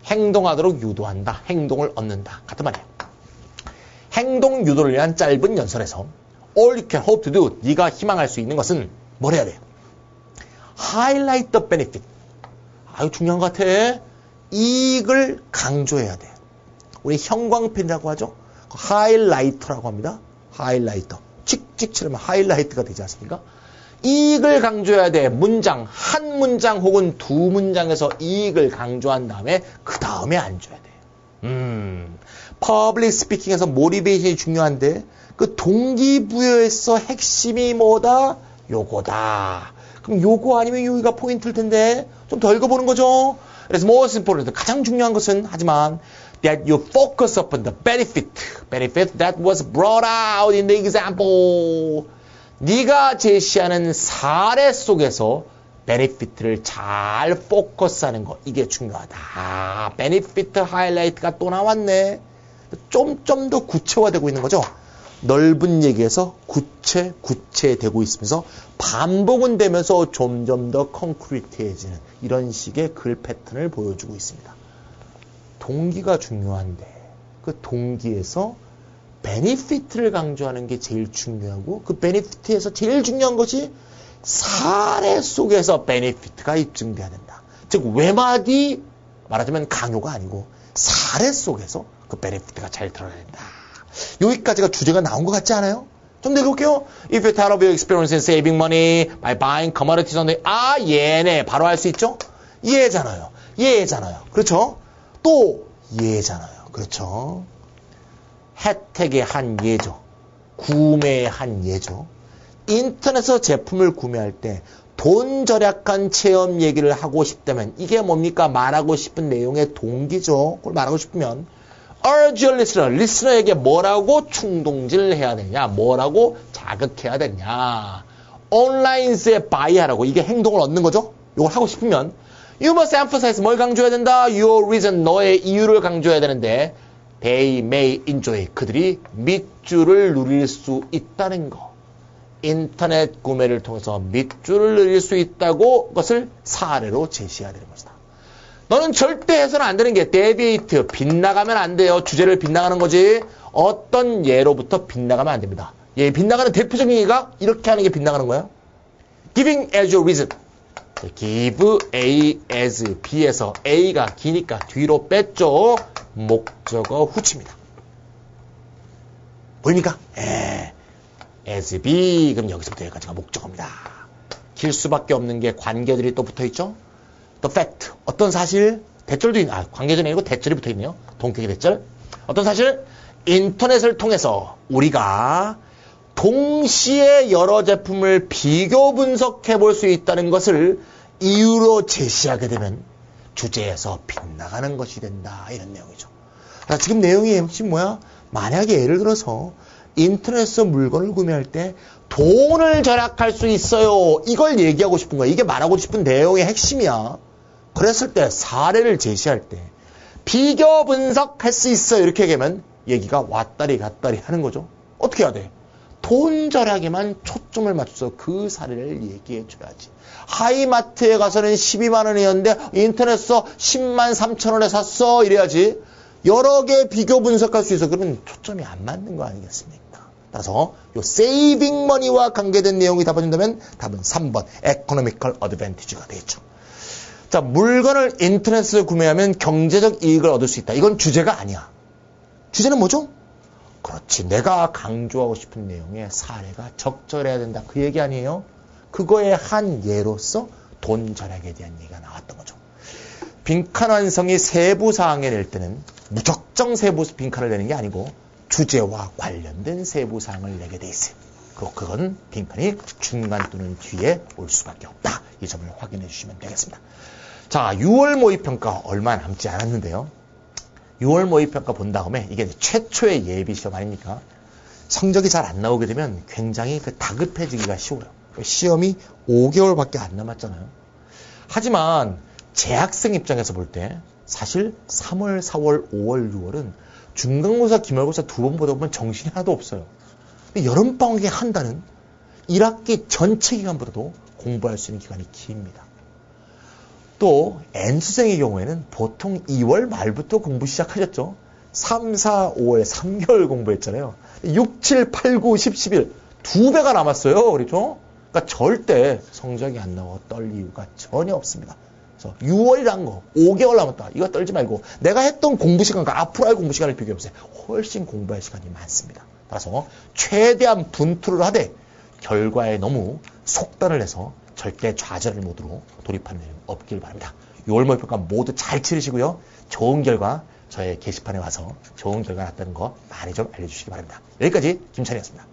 Speaker 1: 행동하도록 유도한다. 행동을 얻는다. 같은 말이에요. 행동 유도를 위한 짧은 연설에서 all you can hope to do. 네가 희망할 수 있는 것은 뭘 해야 돼? Highlight the benefit. 아유, 중요한 것 같아. 이익을 강조해야 돼. 우리 형광펜이라고 하죠. 하이라이터라고 합니다. 하이라이터. 찍찍 치려면 하이라이트가 되지 않습니까? 이익을 강조해야 돼. 문장, 한 문장 혹은 두 문장에서 이익을 강조한 다음에 그 다음에 앉아야 돼. 퍼블릭 스피킹에서 모티베이션이 중요한데 그 동기부여에서 핵심이 뭐다? 요거다. 그럼 요거 아니면 여기가 포인트일 텐데 좀 더 읽어보는 거죠. 그래서 most important, 가장 중요한 것은 하지만 that you focus upon the benefit that was brought out in the example. 네가 제시하는 사례 속에서 benefit를 잘 포커스하는 거, 이게 중요하다. benefit highlight가 또 나왔네. 좀 더 구체화되고 있는 거죠. 넓은 얘기에서 구체되고 있으면서 반복은 되면서 점점 더 콘크리트해지는 이런 식의 글 패턴을 보여주고 있습니다. 동기가 중요한데 그 동기에서 베니피트를 강조하는 게 제일 중요하고 그 베니피트에서 제일 중요한 것이 사례 속에서 베니피트가 입증돼야 된다. 즉 외마디 말하자면 강요가 아니고 사례 속에서 그 베니피트가 잘 드러나야 된다. 여기까지가 주제가 나온 것 같지 않아요? 좀 더 읽어볼게요. If you tell of your experience in saving money by buying commodities on the... 얘네. 바로 할 수 있죠? 얘잖아요. 그렇죠? 또 얘잖아요. 그렇죠? 혜택의 한 예죠. 구매의 한 예죠. 인터넷에서 제품을 구매할 때 돈 절약한 체험 얘기를 하고 싶다면 이게 뭡니까? 말하고 싶은 내용의 동기죠. 그걸 말하고 싶으면 urge your listener, 리스너에게 뭐라고 충동질을 해야 되냐? 뭐라고 자극해야 되냐? 온라인스에 buy하라고 이게 행동을 얻는 거죠? 이걸 하고 싶으면 you must emphasize 뭘 강조해야 된다? Your reason, 너의 이유를 강조해야 되는데 they may enjoy, 그들이 밑줄을 누릴 수 있다는 거. 인터넷 구매를 통해서 밑줄을 누릴 수 있다고 그것을 사례로 제시해야 되는 것이다. 너는 절대 해서는 안 되는 게 데비에이트, 빗나가면 안 돼요. 주제를 빗나가는 거지. 어떤 예로부터 빗나가면 안 됩니다. 예, 빗나가는 대표적인 예가 이렇게 하는 게 빗나가는 거예요. Giving as your reason. give A as B에서 A가 기니까 뒤로 뺐죠. 목적어 후치입니다. 보입니까? as B. 그럼 여기서부터 여기까지가 목적어입니다. 길 수밖에 없는 게 관계들이 또 붙어있죠. The fact. 어떤 사실. 대절도 있네. 관계전이 아니고 대절이 붙어있네요. 동격의 대절. 어떤 사실. 인터넷을 통해서 우리가 동시에 여러 제품을 비교 분석해 볼 수 있다는 것을 이유로 제시하게 되면 주제에서 빗나가는 것이 된다. 이런 내용이죠. 지금 내용이 핵심 뭐야? 만약에 예를 들어서 인터넷에서 물건을 구매할 때 돈을 절약할 수 있어요. 이걸 얘기하고 싶은 거야. 이게 말하고 싶은 내용의 핵심이야. 그랬을 때 사례를 제시할 때 비교 분석할 수 있어요. 이렇게 얘기하면 얘기가 왔다리 갔다리 하는 거죠. 어떻게 해야 돼? 돈 절약에만 초점을 맞춰서 그 사례를 얘기해 줘야지. 하이마트에 가서는 12만 원이었는데 인터넷에서 10만 3천 원에 샀어. 이래야지. 여러 개 비교 분석할 수 있어. 그러면 초점이 안 맞는 거 아니겠습니까? 따라서 요 세이빙 머니와 관계된 내용이 답해준다면 답은 3번 에코노미컬 어드밴티지가 되겠죠. 자, 물건을 인터넷에서 구매하면 경제적 이익을 얻을 수 있다. 이건 주제가 아니야. 주제는 뭐죠? 그렇지. 내가 강조하고 싶은 내용의 사례가 적절해야 된다. 그 얘기 아니에요? 그거의 한 예로서 돈 절약에 대한 얘기가 나왔던 거죠. 빈칸 완성이 세부 사항에 낼 때는 무작정 세부 빈칸을 내는 게 아니고 주제와 관련된 세부 사항을 내게 돼 있어요. 그건 빈칸이 중간 또는 뒤에 올 수밖에 없다. 이 점을 확인해 주시면 되겠습니다. 자, 6월 모의평가 얼마 남지 않았는데요. 6월 모의평가 본 다음에 이게 최초의 예비 시험 아닙니까? 성적이 잘 안 나오게 되면 굉장히 다급해지기가 쉬워요. 시험이 5개월밖에 안 남았잖아요. 하지만 재학생 입장에서 볼 때 사실 3월, 4월, 5월, 6월은 중간고사, 기말고사 2번 보다 보면 정신이 하나도 없어요. 여름방학에 한 달은 1학기 전체 기간보다도 공부할 수 있는 기간이 깁니다. 또 N수생의 경우에는 보통 2월 말부터 공부 시작하셨죠. 3, 4, 5월 3개월 공부했잖아요. 6, 7, 8, 9, 10, 11 2배가 남았어요. 그렇죠? 그러니까 절대 성적이 안 나와 떨 이유가 전혀 없습니다. 그래서 6월이란 거 5개월 남았다. 이거 떨지 말고 내가 했던 공부 시간과 앞으로 할 공부 시간을 비교해보세요. 훨씬 공부할 시간이 많습니다. 따라서 최대한 분투를 하되 결과에 너무 속단을 해서 절대 좌절을 모드로 돌입하는 일 없길 바랍니다. 6월 모의평가 모두 잘 치르시고요. 좋은 결과 저의 게시판에 와서 좋은 결과 났다는 거 많이 좀 알려주시기 바랍니다. 여기까지 김찬이었습니다.